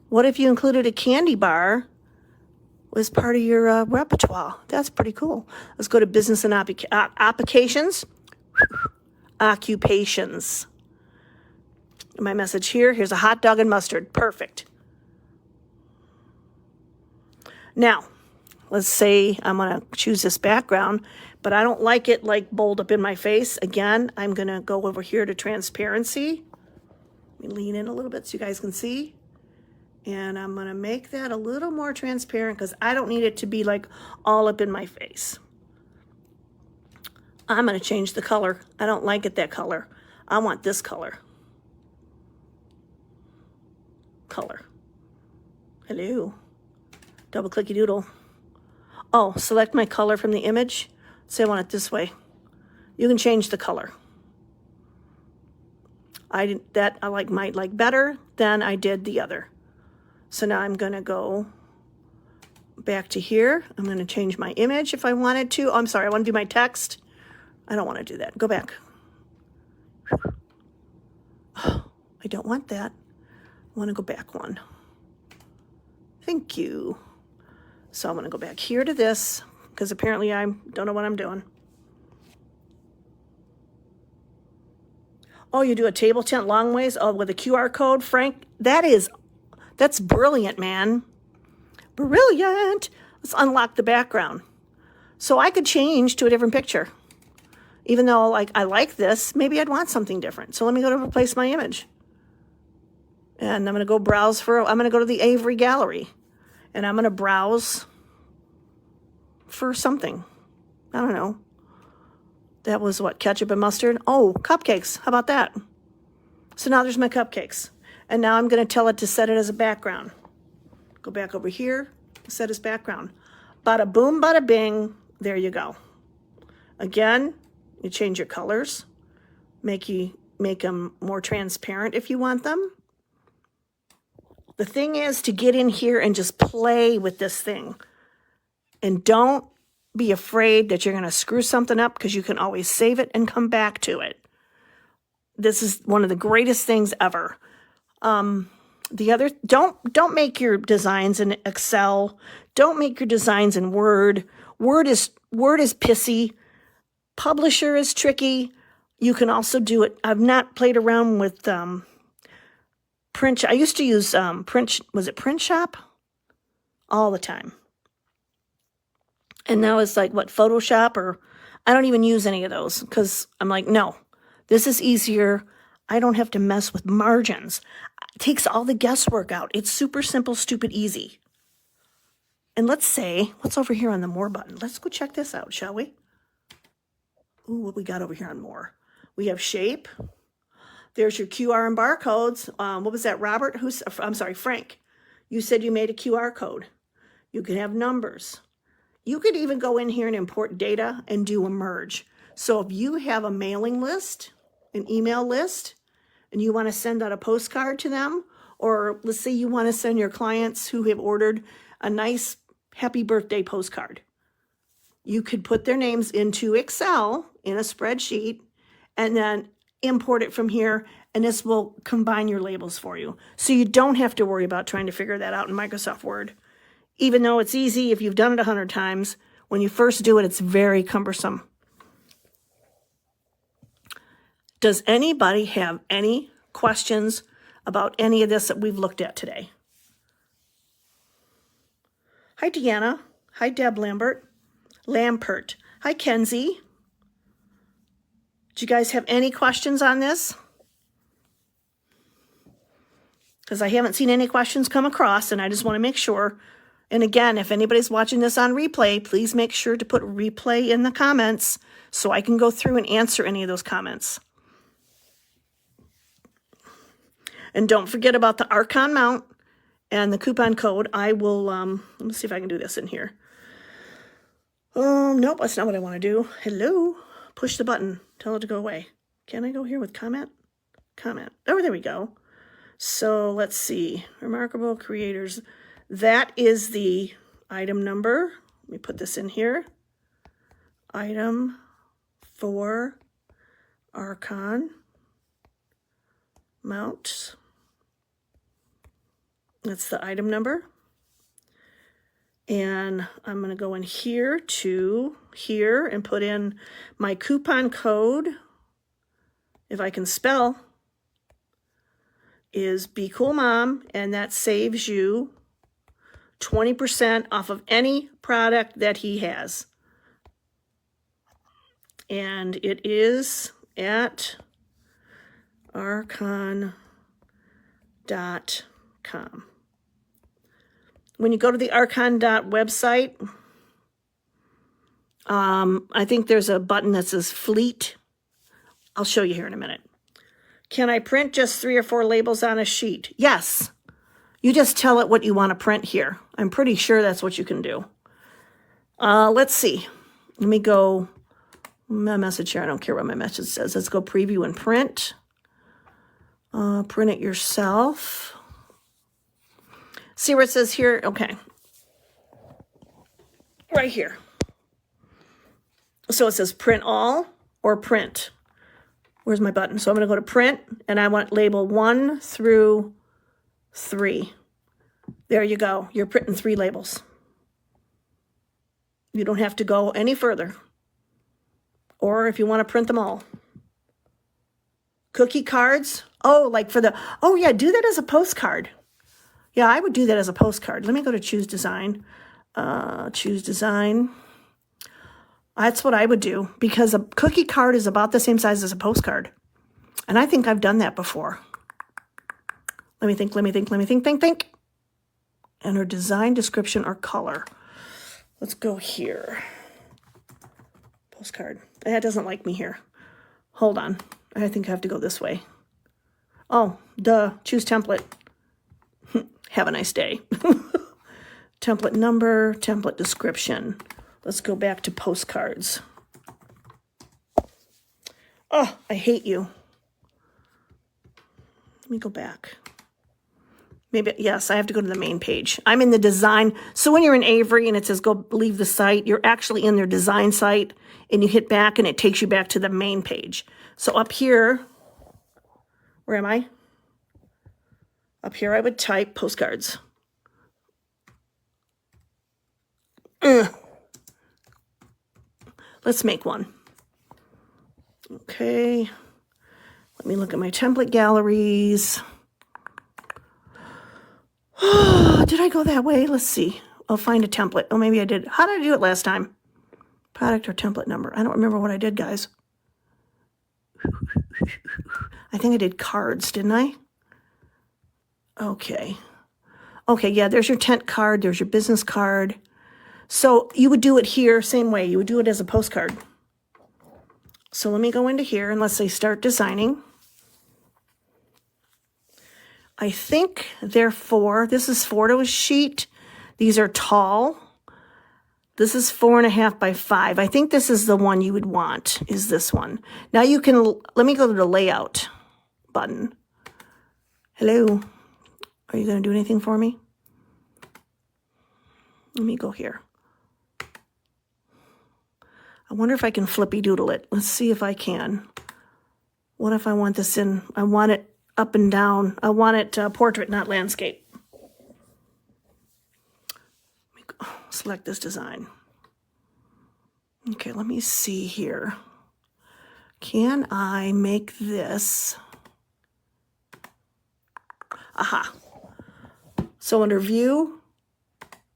What if you included a candy bar as part of your repertoire? That's pretty cool. Let's go to business and applications. Occupations. My message here, here's a hot dog and mustard. Perfect. Now, let's say I'm going to choose this background, but I don't like it like bold up in my face. Again, I'm going to go over here to transparency. Let me lean in a little bit so you guys can see. And I'm going to make that a little more transparent because I don't need it to be like all up in my face. I'm going to change the color. I don't like it that color. I want this color. Color. Hello. Double clicky doodle. Oh, select my color from the image. Say I want it this way. You can change the color. I might like better than I did the other. So now I'm going to go back to here. I'm going to change my image if I wanted to. Oh, I'm sorry, I want to do my text. I don't want to do that. Go back. Oh, I don't want that. I want to go back one. Thank you. So I'm going to go back here to this because apparently I don't know what I'm doing. Oh, you do a table tent long ways? Oh, with a QR code, Frank? That's brilliant, man. Brilliant. Let's unlock the background. So I could change to a different picture. Even though I like this, maybe I'd want something different. So let me go to replace my image. And I'm going to go browse I'm going to go to the Avery gallery. And I'm going to browse for something. I don't know. That was what, ketchup and mustard? Oh, cupcakes. How about that? So now there's my cupcakes. And now I'm going to tell it to set it as a background. Go back over here, set as background. Bada boom, bada bing. There you go. Again, you change your colors. Make them more transparent if you want them. The thing is to get in here and just play with this thing. And don't be afraid that you're going to screw something up because you can always save it and come back to it. This is one of the greatest things ever. Don't make your designs in Excel. Don't make your designs in Word. Word is pissy. Publisher is tricky. You can also do it. I've not played around with print. I used to use print. Was it Print Shop? All the time. And now it's like what, Photoshop, or I don't even use any of those because I'm like, no, this is easier. I don't have to mess with margins. It takes all the guesswork out. It's super simple, stupid, easy. And let's say, what's over here on the More button? Let's go check this out, shall we? Ooh, what we got over here on More? We have shape. There's your QR and barcodes. What was that, Robert? I'm sorry, Frank. You said you made a QR code. You can have numbers. You could even go in here and import data and do a merge. So if you have a mailing list, an email list, and you want to send out a postcard to them, or let's say you want to send your clients who have ordered a nice happy birthday postcard. You could put their names into Excel in a spreadsheet and then import it from here, and this will combine your labels for you. So you don't have to worry about trying to figure that out in Microsoft Word. Even though it's easy if you've done it 100 times, when you first do it, it's very cumbersome. Does anybody have any questions about any of this that we've looked at today? Hi, Deanna. Hi, Deb Lampert. Hi, Kenzie. Do you guys have any questions on this? Because I haven't seen any questions come across, and I just want to make sure. And again, if anybody's watching this on replay, please make sure to put replay in the comments so I can go through and answer any of those comments. And don't forget about the Archon mount and the coupon code. I will, let me see if I can do this in here. Nope, that's not what I want to do. Hello, push the button, tell it to go away. Can I go here with comment? Comment. Oh, there we go. So let's see. Remarkable creators. That is the item number. Let me put this in here. Item 4 Archon mounts. That's the item number. And I'm going to go in here to here and put in my coupon code, if I can spell, is Be Cool Mom, and that saves you 20% off of any product that he has. And it is at archon.com. When you go to the Archon website, I think there's a button that says Fleet. I'll show you here in a minute. Can I print just 3 or 4 labels on a sheet? Yes. You just tell it what you want to print here. I'm pretty sure that's what you can do. Let's see. Let me go, my message here. I don't care what my message says. Let's go preview and print. Print it yourself. See where it says here? Okay. Right here. So it says print all or print. Where's my button? So I'm going to go to print, and I want label 1 through 3. There you go. You're printing 3 labels. You don't have to go any further. Or if you want to print them all. Cookie cards. Oh, like for the, oh yeah, do that as a postcard. Yeah, I would do that as a postcard. Let me go to choose design. Choose design. That's what I would do, because a cookie card is about the same size as a postcard. And I think I've done that before. Let me think. Enter design, description, or color. Let's go here. Postcard. That doesn't like me here. Hold on. I think I have to go this way. Oh, duh. Choose template. Have a nice day. Template number, template description. Let's go back to postcards. Oh, I hate you. Let me go back. Maybe, yes, I have to go to the main page. I'm in the design. So when you're in Avery and it says go leave the site, you're actually in their design site, and you hit back and it takes you back to the main page. So up here, where am I? Up here I would type postcards. Let's make one. Okay. Let me look at my template galleries. Oh, did I go that way? Let's see. I'll find a template. Oh, maybe I did. How did I do it last time? Product or template number. I don't remember what I did, guys. I think I did cards, didn't I? Okay. Okay, yeah, there's your tent card. There's your business card. So you would do it here, same way. You would do it as a postcard. So let me go into here and let's say start designing. I think therefore, this is 4 to a sheet. These are tall. This is 4.5 by 5. I think this is the one you would want, is this one. Now you can, let me go to the layout button. Hello, are you gonna do anything for me? Let me go here. I wonder if I can flippy doodle it. Let's see if I can. What if I want this in, I want it up and down. I want it portrait, not landscape. Let me go, select this design. Okay, let me see here. Can I make this? Aha. So under view,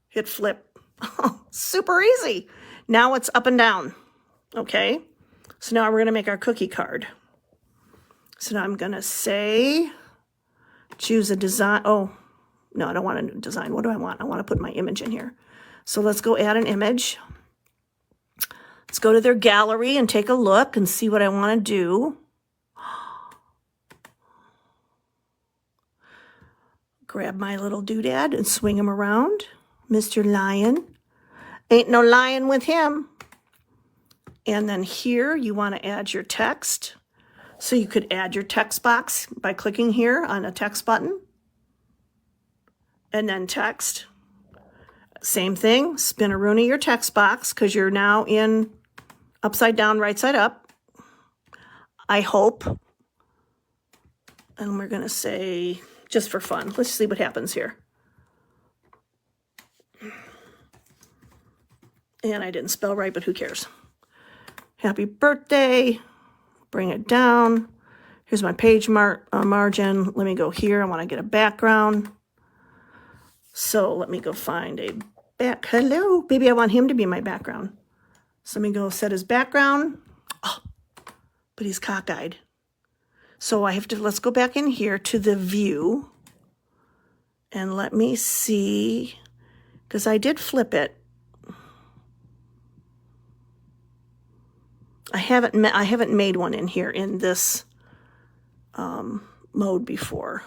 hit flip. Super easy. Now it's up and down. Okay. So now we're going to make our cookie card. So now I'm going to say, choose a design. Oh, no, I don't want a design. What do I want? I want to put my image in here. So let's go add an image. Let's go to their gallery and take a look and see what I want to do. Grab my little doodad and swing him around. Mr. Lion. Ain't no lying with him. And then here you want to add your text. So you could add your text box by clicking here on a text button. And then text. Same thing, spin-a-rooney your text box because you're now in upside down, right side up. I hope. And we're going to say, just for fun, let's see what happens here. And I didn't spell right, but who cares? Happy birthday. Bring it down. Here's my page margin. Let me go here. I want to get a background. So let me go find a back. Hello, baby. I want him to be my background. So let me go set his background. Oh, but he's cockeyed. So I have to, let's go back in here to the view. And let me see, because I did flip it. I haven't made one in here in this mode before.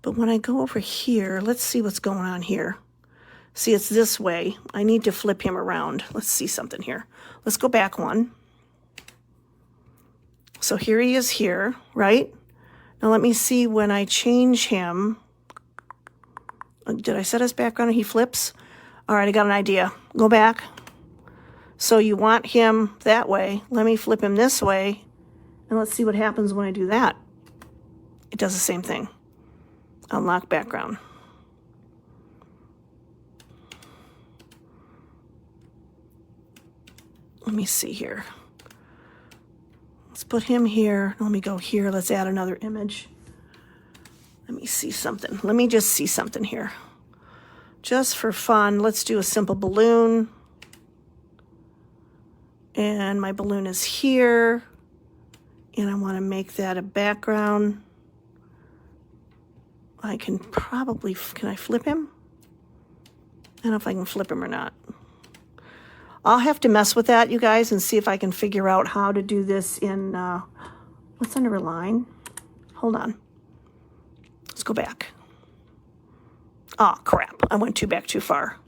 But when I go over here, let's see what's going on here. See, it's this way. I need to flip him around. Let's see something here. Let's go back one. So here he is here, right? Now let me see when I change him. Did I set his background and he flips? All right, I got an idea. Go back. So you want him that way. Let me flip him this way. And let's see what happens when I do that. It does the same thing. Unlock background. Let me see here. Let's put him here. Let me go here. Let's add another image. Let me see something. Let me just see something here. Just for fun, let's do a simple balloon. And my balloon is here. And I want to make that a background. I can probably, can I flip him? I don't know if I can flip him or not. I'll have to mess with that, you guys, and see if I can figure out how to do this in, what's under a line? Hold on. Let's go back. Oh, crap. I went back too far.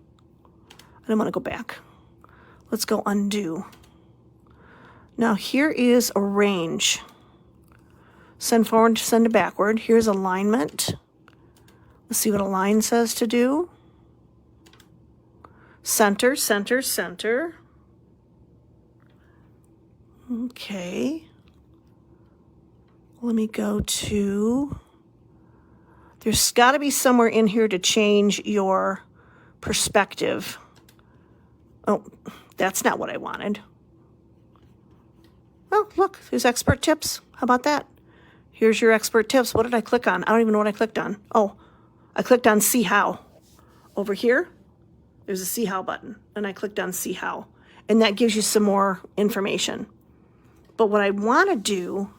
I don't want to go back. Let's go undo. Now, here is arrange. Send forward, send to backward. Here's alignment. Let's see what align says to do. Center, center, center. Okay. Let me go to, there's got to be somewhere in here to change your perspective. Oh, that's not what I wanted. Oh, look, there's expert tips. How about that? Here's your expert tips. What did I click on? I don't even know what I clicked on. Oh, I clicked on see how. Over here, there's a see how button, and I clicked on see how. And that gives you some more information. But what I want to do,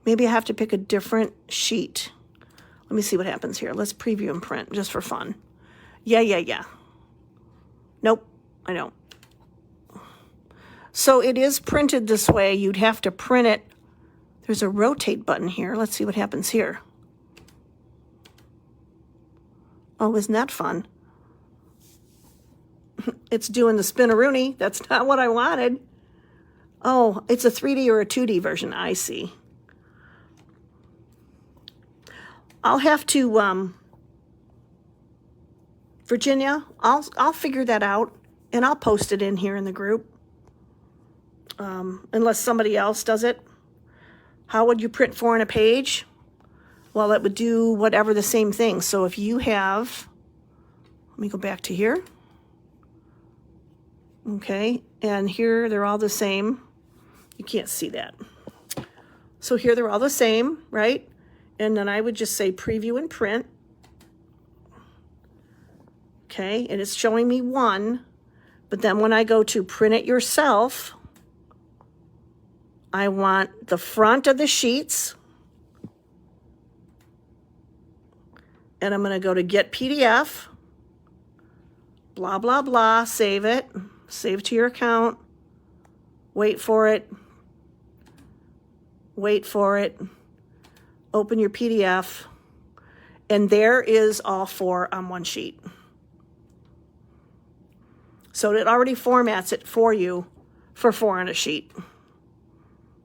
maybe I have to pick a different sheet. Let me see what happens here. Let's preview and print just for fun. Yeah. Nope, I don't. So it is printed this way. You'd have to print it. There's a rotate button here. Let's see what happens here. Oh, isn't that fun? It's doing the spin-a-rooney. That's not what I wanted. Oh, it's a 3D or a 2D version. I see. I'll have to, Virginia, I'll figure that out, and I'll post it in here in the group. Unless somebody else does it. How would you print 4 on a page? Well, it would do whatever the same thing. So if you have, let me go back to here. Okay, and here they're all the same. You can't see that. So here they're all the same, right? And then I would just say preview and print. Okay, and it's showing me 1. But then when I go to print it yourself, I want the front of the sheets. And I'm going to go to get PDF. Blah, blah, blah. Save it. Save to your account. Wait for it. Wait for it. Open your PDF. And there is all 4 on one sheet. So it already formats it for you for 4 on a sheet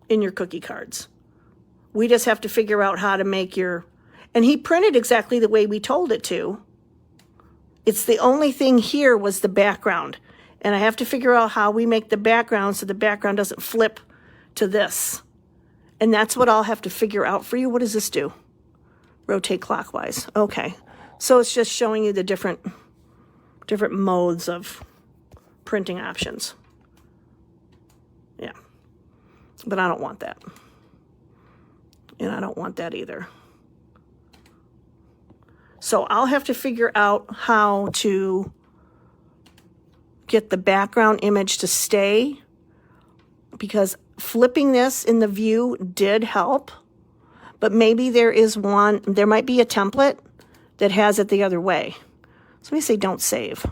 in your cookie cards. We just have to figure out how to make your, and he printed exactly the way we told it to. It's the only thing here was the background. And I have to figure out how we make the background so the background doesn't flip to this. And that's what I'll have to figure out for you. What does this do? Rotate clockwise. Okay. So it's just showing you the different modes of printing options. Yeah. But I don't want that. And I don't want that either. So I'll have to figure out how to get the background image to stay, because flipping this in the view did help, but maybe there might be a template that has it the other way. So let me say don't save.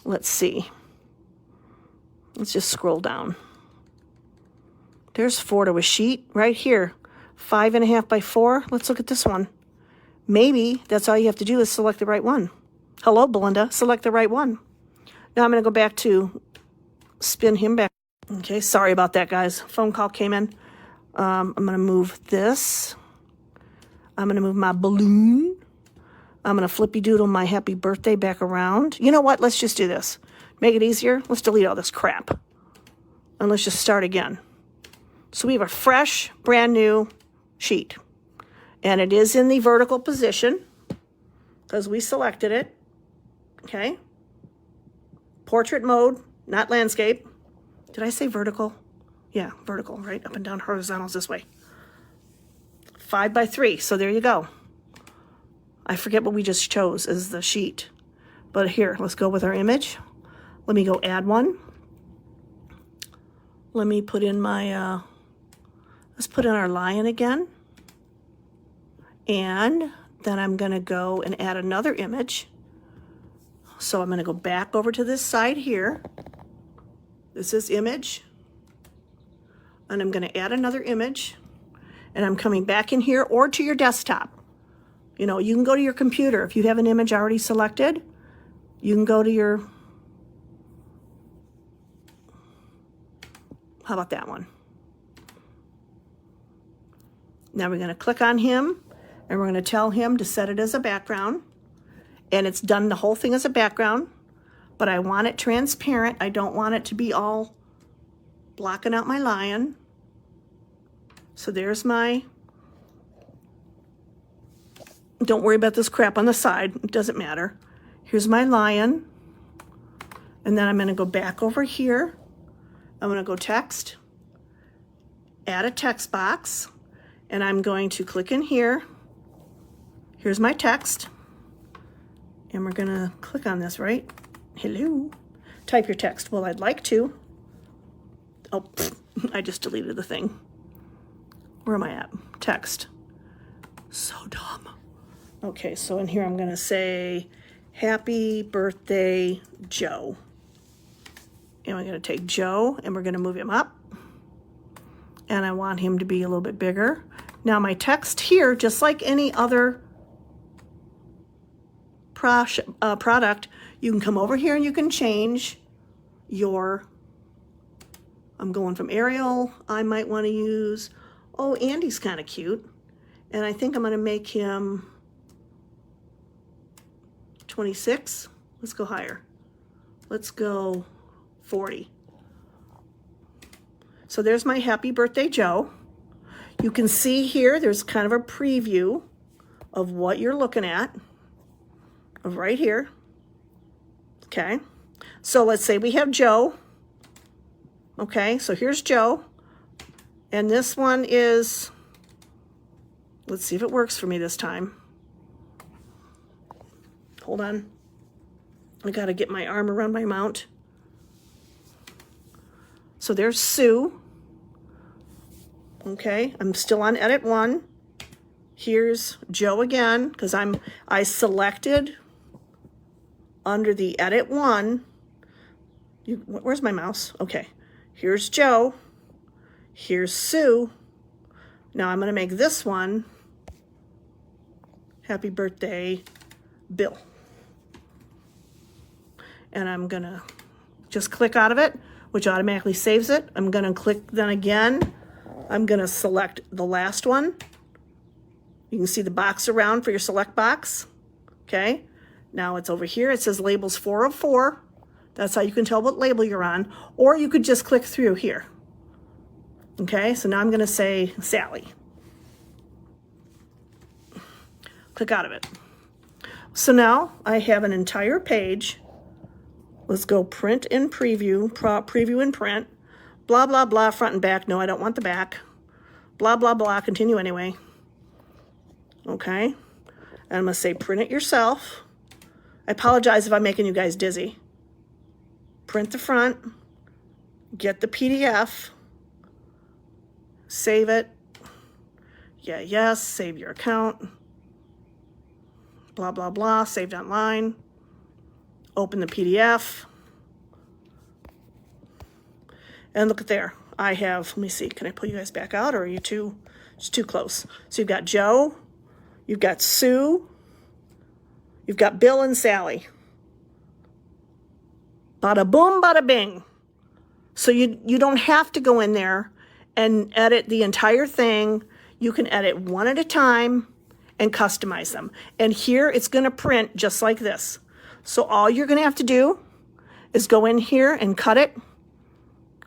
Let's see. Let's just scroll down. There's 4 to a sheet right here. 5.5 by 4. Let's look at this one. Maybe that's all you have to do is select the right one. Hello, Belinda. Select the right one. Now I'm going to go back to spin him back. Okay, sorry about that, guys. Phone call came in. I'm going to move this. I'm going to move my balloon. I'm going to flippy doodle my happy birthday back around. You know what? Let's just do this. Make it easier. Let's delete all this crap. And let's just start again. So we have a fresh, brand new sheet. And it is in the vertical position because we selected it. Okay. Portrait mode, not landscape. Did I say vertical? Yeah, vertical, right? Up and down, horizontals this way. 5 by 3, so there you go. I forget what we just chose as the sheet. But here, let's go with our image. Let me go add one. Let me put in my, let's put in our lion again. And then I'm gonna go and add another image. So I'm gonna go back over to this side here. This is image. And I'm gonna add another image. And I'm coming back in here or to your desktop. You know, you can go to your computer. If you have an image already selected, you can go to your, how about that one? Now we're gonna click on him and we're gonna tell him to set it as a background. And it's done the whole thing as a background, but I want it transparent. I don't want it to be all blocking out my lion. So there's my, don't worry about this crap on the side. It doesn't matter. Here's my lion. And then I'm gonna go back over here. I'm gonna go text, add a text box, and I'm going to click in here. Here's my text. And we're gonna click on this, right? Hello. Type your text. Well, I'd like to. Oh, I just deleted the thing. Where am I at? Text. So dumb. Okay, so in here I'm gonna say, happy birthday, Joe. And we're gonna take Joe and we're gonna move him up. And I want him to be a little bit bigger. Now my text here, just like any other product, you can come over here and you can change your, I'm going from Arial. I might want to use, oh, Andy's kind of cute. And I think I'm going to make him 26. Let's go higher. Let's go 40. So there's my happy birthday, Joe. You can see here, there's kind of a preview of what you're looking at. Right here. Okay, so let's say we have Joe. Okay, so here's Joe. And this one is, let's see if it works for me this time. Hold on. I gotta get my arm around my mount. So there's Sue. Okay, I'm still on edit 1. Here's Joe again, because I selected under the edit 1, where's my mouse? Okay, here's Joe, here's Sue. Now I'm gonna make this one, happy birthday, Bill. And I'm gonna just click out of it, which automatically saves it. I'm gonna click then again. I'm gonna select the last one. You can see the box around for your select box, okay? Now it's over here. It says labels 4 of 4. That's how you can tell what label you're on. Or you could just click through here. Okay, so now I'm going to say Sally. Click out of it. So now I have an entire page. Let's go print and preview, preview and print. Blah, blah, blah, front and back. No, I don't want the back. Blah, blah, blah, continue anyway. Okay, and I'm going to say print it yourself. I apologize if I'm making you guys dizzy. Print the front, get the PDF, save it. Yeah, yes, save your account. Blah, blah, blah, saved online. Open the PDF. And look at there. I have, let me see, can I pull you guys back out, or are you too, it's too close? So you've got Joe, you've got Sue, you've got Bill and Sally. Bada boom, bada bing. So you don't have to go in there and edit the entire thing. You can edit one at a time and customize them. And here it's going to print just like this. So all you're going to have to do is go in here and cut it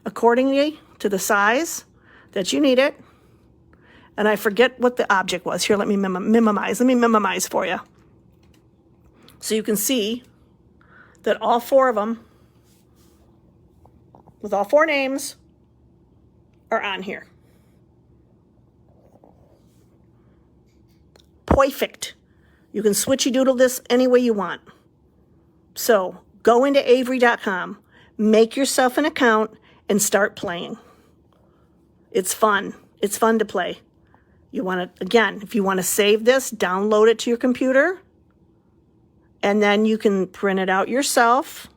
accordingly to the size that you need it. And I forget what the object was. Here, let me minimize. Let me minimize for you. So you can see that all 4 of them, with all 4 names, are on here. Perfect. You can switchy doodle this any way you want. So go into Avery.com, make yourself an account, and start playing. It's fun. It's fun to play. You want to, again, if you want to save this, download it to your computer, and then you can print it out yourself.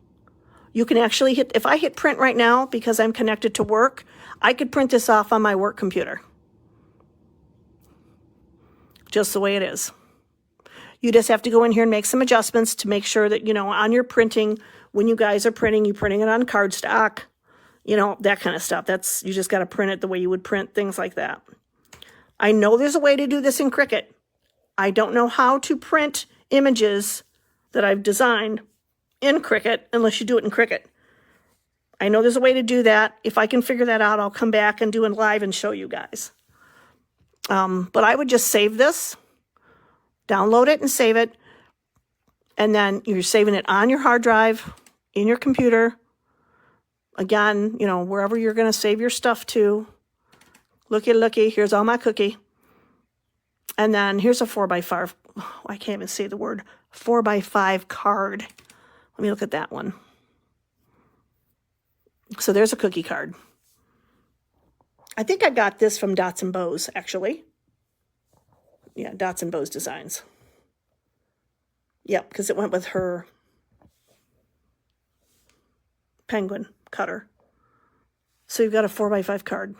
You can actually hit, if I hit print right now because I'm connected to work, I could print this off on my work computer. Just the way it is. You just have to go in here and make some adjustments to make sure that, you know, on your printing, when you guys are printing, you're printing it on cardstock, you know, that kind of stuff. That's, you just got to print it the way you would print things like that. I know there's a way to do this in Cricut. I don't know how to print images that I've designed in Cricut unless you do it in Cricut. I know there's a way to do that. If I can figure that out, I'll come back and do it live and show you guys. But I would just save this, download it and save it, and then you're saving it on your hard drive, in your computer. Again, you know, wherever you're going to save your stuff to. Looky, here's all my cookie. And then here's a 4x5, I can't even say the word, 4x5 card. Let me look at that one. So there's a cookie card. I think I got this from Dots and Bows, actually. Yeah, Dots and Bows Designs. Yep, because it went with her penguin cutter. So you've got a 4x5 card.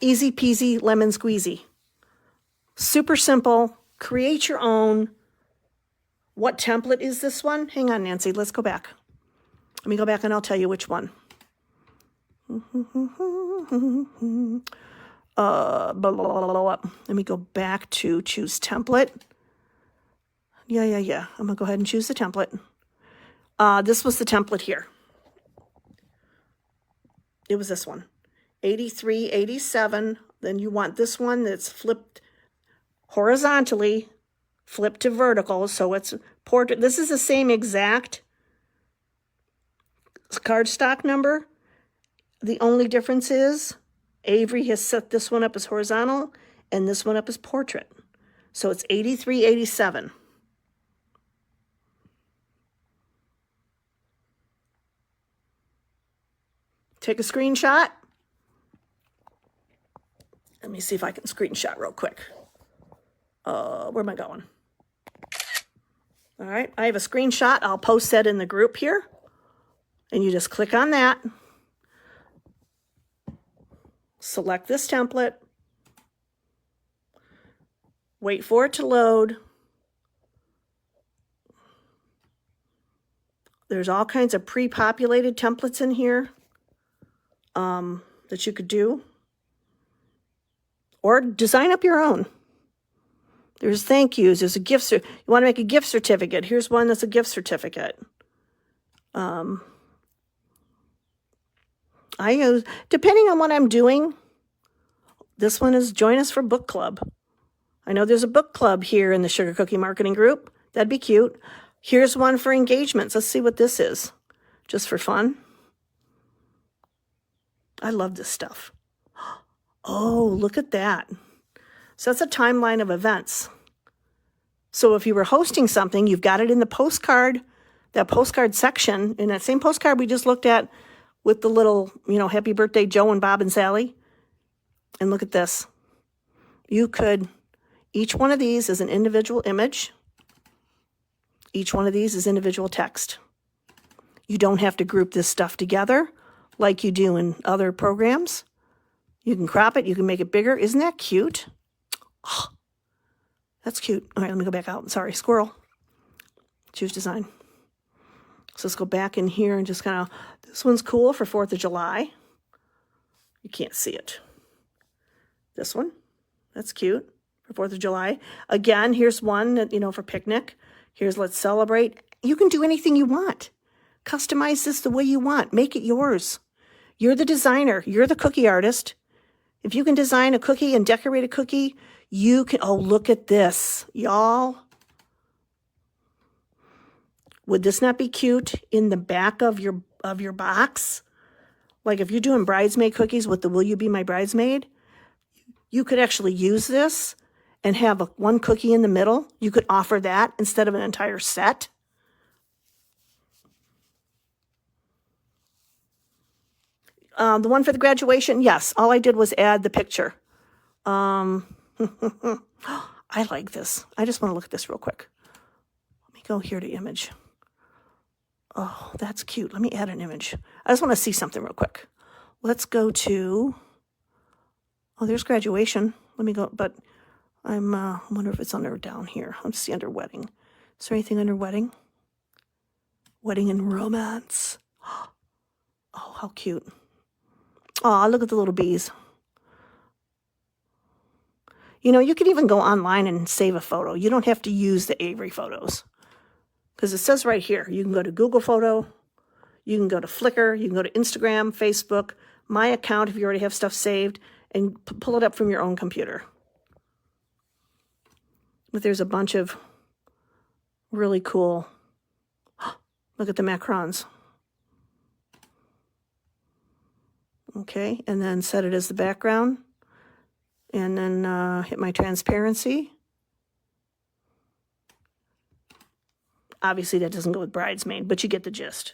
Easy peasy, lemon squeezy. Super simple. Create your own. What template is this one? Hang on, Nancy. Let's go back. Let me go back and I'll tell you which one. Blah, blah, blah, blah. Let me go back to choose template. Yeah. I'm going to go ahead and choose the template. This was the template here. It was this one. 83, 87. Then you want this one that's flipped horizontally, flipped to vertical. So it's portrait. This is the same exact cardstock number. The only difference is Avery has set this one up as horizontal and this one up as portrait. So it's 83, 87. Take a screenshot. Let me see if I can screenshot real quick. Where am I going? All right, I have a screenshot. I'll post that in the group here. And you just click on that. Select this template. Wait for it to load. There's all kinds of pre-populated templates in here that you could do. Or design up your own. There's thank yous. There's a gift. You want to make a gift certificate. Here's one that's a gift certificate. I use, depending on what I'm doing, this one is join us for book club. I know there's a book club here in the Sugar Cookie Marketing Group. That'd be cute. Here's one for engagements. Let's see what this is, just for fun. I love this stuff. Oh, look at that. So that's a timeline of events. So if you were hosting something, you've got it in the postcard, that postcard section, in that same postcard we just looked at with the little, happy birthday, Joe and Bob and Sally. And look at this. You could, each one of these is an individual image. Each one of these is individual text. You don't have to group this stuff together like you do in other programs. You can crop it. You can make it bigger. Isn't that cute? Oh, that's cute. All right, let me go back out. Sorry, squirrel. Choose design. So let's go back in here and just kind of, this one's cool for 4th of July. You can't see it. This one, that's cute for 4th of July. Again, here's one that, for picnic. Here's let's celebrate. You can do anything you want. Customize this the way you want. Make it yours. You're the designer. You're the cookie artist. If you can design a cookie and decorate a cookie, you can, oh, look at this, y'all. Would this not be cute in the back of your box? Like if you're doing bridesmaid cookies with the Will You Be My Bridesmaid, you could actually use this and have one cookie in the middle. You could offer that instead of an entire set. The one for the graduation, yes. All I did was add the picture. I like this. I just want to look at this real quick. Let me go here to image. Oh, that's cute. Let me add an image. I just want to see something real quick. Let's go to, oh, there's graduation. Let me go, but I wonder if it's under down here. Let's see under wedding. Is there anything under wedding? Wedding and romance. Oh, how cute. Oh, look at the little bees. You could even go online and save a photo. You don't have to use the Avery photos. Because it says right here, you can go to Google Photo, you can go to Flickr, you can go to Instagram, Facebook, My Account if you already have stuff saved, and pull it up from your own computer. But there's a bunch of really cool, look at the macarons. Okay, and then set it as the background. And then hit my transparency. Obviously that doesn't go with bridesmaid, but you get the gist.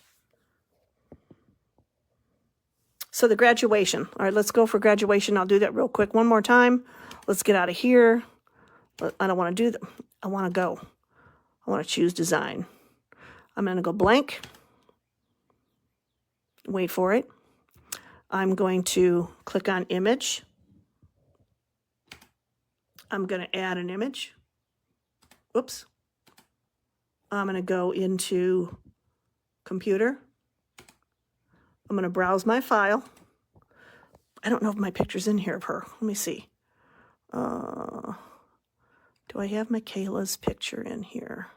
So the graduation. All right, let's go for graduation. I'll do that real quick one more time. Let's get out of here. I don't want to do that. I want to go. I want to choose design. I'm going to go blank. Wait for it. I'm going to click on image. I'm going to add an image. Whoops. I'm going to go into computer. I'm going to browse my file. I don't know if my picture's in here of her. Let me see. Do I have Michaela's picture in here?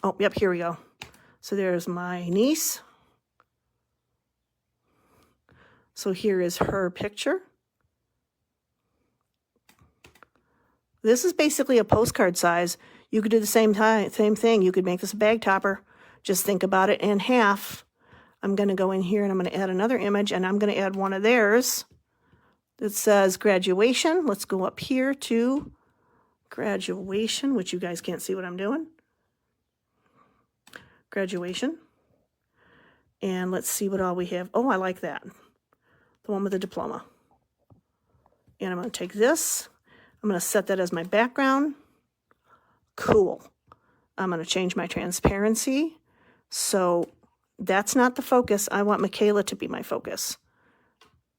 Oh, yep, here we go. So there's my niece. So here is her picture. This is basically a postcard size. You could do the same thing. You could make this a bag topper. Just think about it in half. I'm going to go in here and I'm going to add another image, and I'm going to add one of theirs that says graduation. Let's go up here to graduation, which you guys can't see what I'm doing. Graduation. And let's see what all we have. Oh, I like that. The one with the diploma. And I'm going to take this. I'm going to set that as my background. Cool. I'm going to change my transparency. So that's not the focus. I want Michaela to be my focus.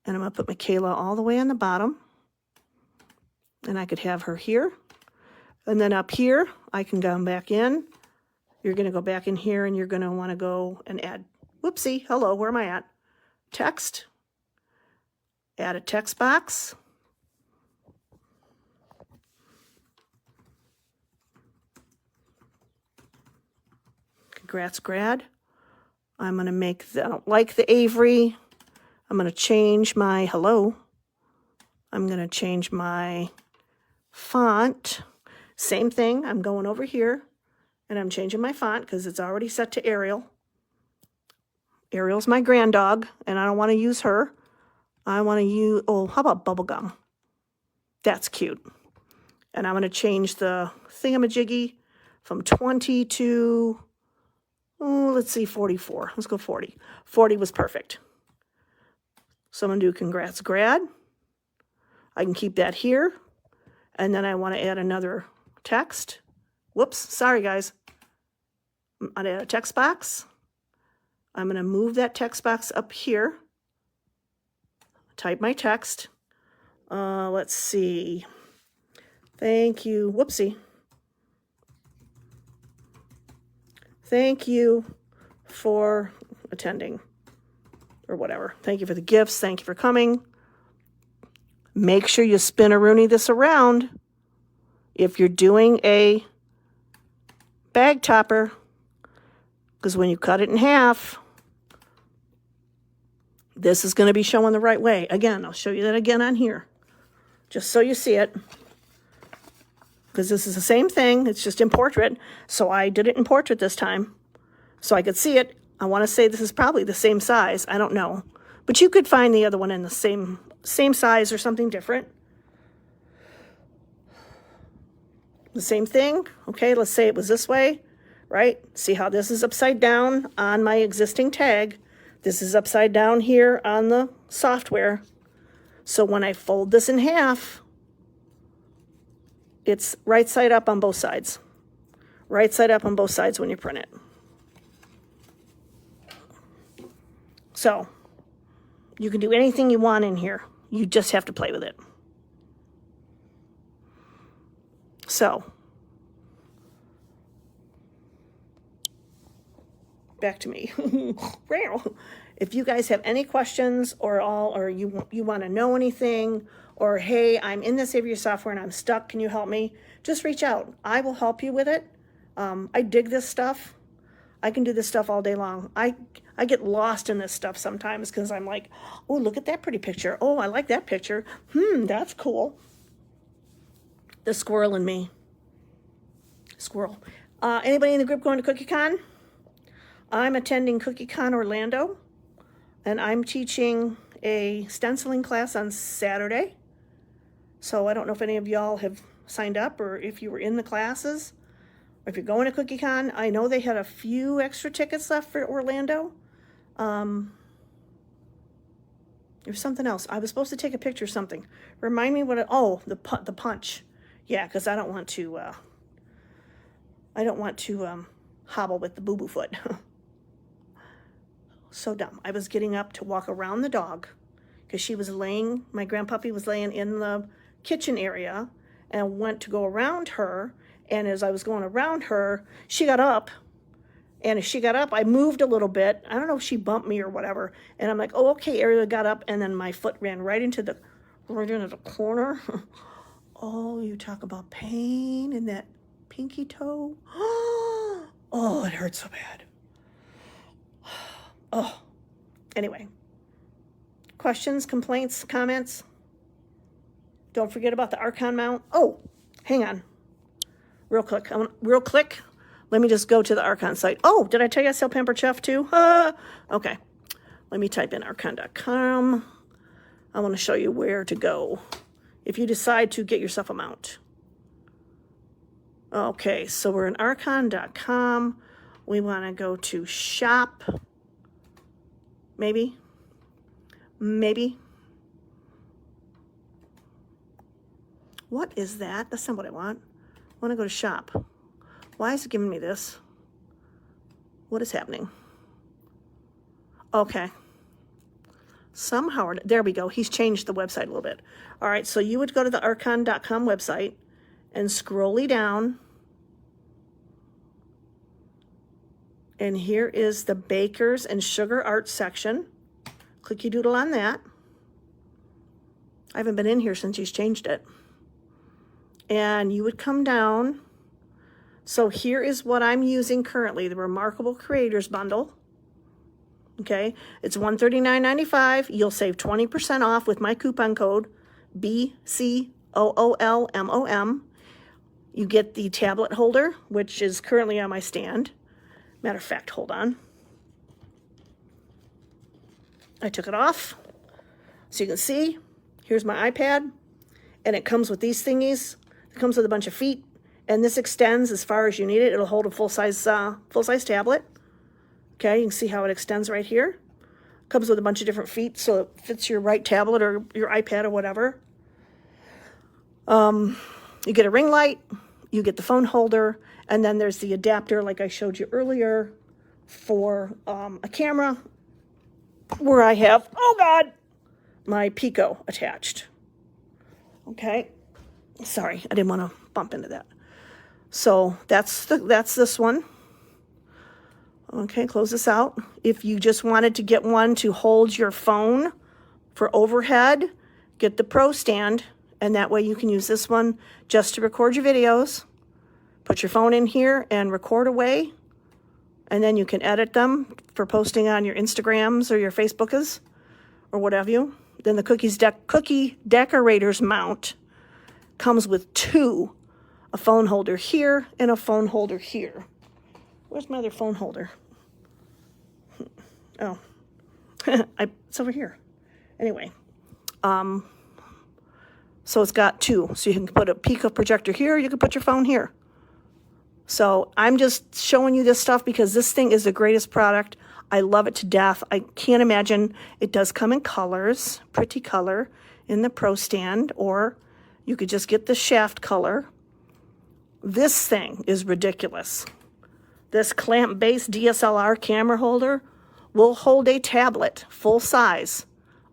And I'm going to put Michaela all the way on the bottom. And I could have her here. And then up here, I can go back in. You're going to go back in here and you're going to want to go and add, whoopsie, hello, where am I at? Text. Add a text box. Congrats Grad. I'm going to make, I don't like the Avery. I'm going to change my, hello. I'm going to change my font. Same thing. I'm going over here and I'm changing my font because it's already set to Arial. Ariel's my grand dog and I don't want to use her. I want to use, oh, how about bubblegum? That's cute. And I'm going to change the thingamajiggy from 20 to, oh, let's see, 44. Let's go 40. 40 was perfect. So I'm going to do Congrats Grad. I can keep that here. And then I want to add another text. Whoops, sorry guys. I'm going to add a text box. I'm going to move that text box up here. Type my text. Let's see. Thank you. Whoopsie. Thank you for attending. Or whatever. Thank you for the gifts. Thank you for coming. Make sure you spin-a-rooney this around. If you're doing a bag topper, because when you cut it in half, this is going to be showing the right way. Again, I'll show you that again on here, just so you see it. Because this is the same thing, it's just in portrait. So I did it in portrait this time, so I could see it. I want to say this is probably the same size. I don't know. But you could find the other one in the same size or something different. The same thing. Okay, let's say it was this way, right? See how this is upside down on my existing tag. This is upside down here on the software. So when I fold this in half, it's right side up on both sides. Right side up on both sides when you print it. So you can do anything you want in here. You just have to play with it. So back to me. If you guys have any questions or you want to know anything, or hey, I'm in this Avery software and I'm stuck, can you help me? Just reach out. I will help you with it. I dig this stuff. I can do this stuff all day long. I get lost in this stuff sometimes because I'm like, oh, look at that pretty picture. Oh, I like that picture. That's cool. The squirrel in me. Squirrel. Anybody in the group going to CookieCon? I'm attending CookieCon Orlando, and I'm teaching a stenciling class on Saturday. So I don't know if any of y'all have signed up or if you were in the classes. Or if you're going to CookieCon, I know they had a few extra tickets left for Orlando. There's something else. I was supposed to take a picture of something. Remind me what it, oh, the punch. Yeah, because I don't want to hobble with the boo-boo foot. So dumb. I was getting up to walk around the dog because she was laying, my grandpuppy was laying in the kitchen area, and I went to go around her. And as I was going around her, she got up. And as she got up, I moved a little bit. I don't know if she bumped me or whatever. And I'm like, oh, okay, Ariel got up. And then my foot ran right into the corner. Oh, you talk about pain in that pinky toe. Oh, it hurt so bad. Oh, anyway. Questions, complaints, comments? Don't forget about the Archon mount. Oh, hang on. Real quick. Let me just go to the Archon site. Oh, did I tell you I sell Pampered Chef too? Okay. Let me type in archon.com. I want to show you where to go if you decide to get yourself a mount. Okay, so we're in archon.com. We want to go to shop. Maybe. What is that? That's not what I want. I want to go to shop. Why is it giving me this? What is happening? Okay. Somehow, there we go. He's changed the website a little bit. All right, so you would go to the archon.com website and scrolly down. And here is the Bakers and Sugar Art section. Clicky doodle on that. I haven't been in here since he's changed it. And you would come down So here is what I'm using currently, the Remarkable Creators Bundle. Okay, it's $139.95. You'll save 20% off with my coupon code BCOOLMOM. You get the tablet holder, which is currently on my stand. Matter of fact, hold on. I took it off. So you can see, here's my iPad, and it comes with these thingies. It comes with a bunch of feet, and this extends as far as you need it. It'll hold a full-size tablet. Okay, you can see how it extends right here. Comes with a bunch of different feet, so it fits your right tablet or your iPad or whatever. You get a ring light, you get the phone holder, and then there's the adapter, like I showed you earlier, for a camera, where I have, oh God, my Pico attached. Okay, sorry, I didn't want to bump into that. So that's this one. Okay, close this out. If you just wanted to get one to hold your phone for overhead, get the Pro stand, and that way you can use this one just to record your videos. Put your phone in here and record away, and then you can edit them for posting on your Instagrams or your Facebookas or whatever you. Then the cookie decorators mount comes with two, a phone holder here and a phone holder here. Where's my other phone holder? Oh, it's over here. Anyway, so it's got two. So you can put a Pico projector here, you can put your phone here. So I'm just showing you this stuff because this thing is the greatest product. I love it to death. I can't imagine. It does come in colors, pretty color in the Pro stand, or you could just get the shaft color. This thing is ridiculous. This clamp-based DSLR camera holder will hold a tablet full size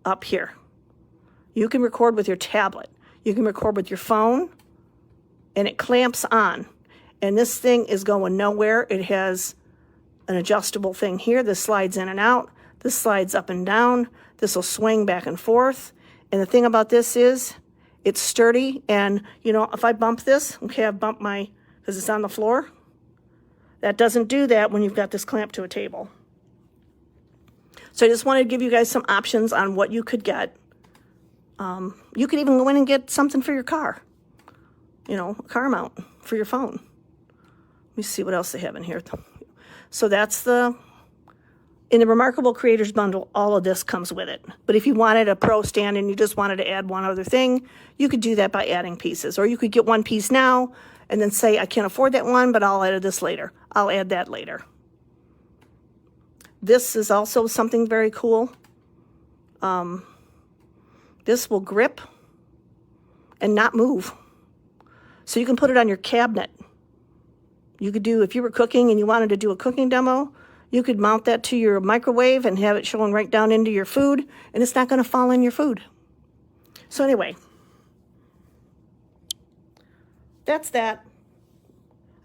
up here. You can record with your tablet. You can record with your phone, and it clamps on. And this thing is going nowhere. It has an adjustable thing here. This slides in and out. This slides up and down. This will swing back and forth. And the thing about this is it's sturdy. And, you know, if I bump this, okay, I've bumped because it's on the floor. That doesn't do that when you've got this clamp to a table. So I just wanted to give you guys some options on what you could get. You could even go in and get something for your car. You know, a car mount for your phone. Let me see what else they have in here. So that's in the Remarkable Creators Bundle, all of this comes with it. But if you wanted a Pro stand and you just wanted to add one other thing, you could do that by adding pieces. Or you could get one piece now and then say, I can't afford that one, but I'll add this later. I'll add that later. This is also something very cool. This will grip and not move. So you can put it on your cabinet. You could do, if you were cooking and you wanted to do a cooking demo, you could mount that to your microwave and have it showing right down into your food, and it's not going to fall in your food. So anyway, that's that.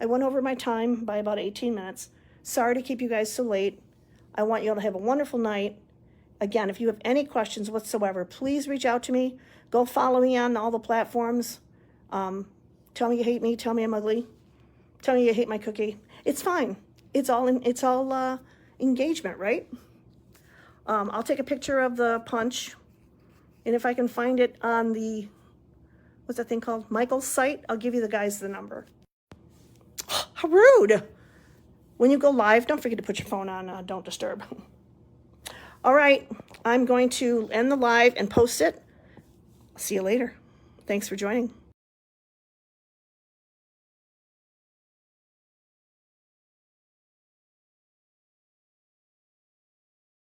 I went over my time by about 18 minutes. Sorry to keep you guys so late. I want you all to have a wonderful night. Again, if you have any questions whatsoever, please reach out to me. Go follow me on all the platforms. Tell me you hate me. Tell me I'm ugly. Tell me you hate my cookie. It's fine. It's all engagement, right? I'll take a picture of the punch, and if I can find it on the, what's that thing called? Michael's site, I'll give you the guys the number. How rude. When you go live, don't forget to put your phone on Don't Disturb. All right, I'm going to end the live and post it. See you later. Thanks for joining.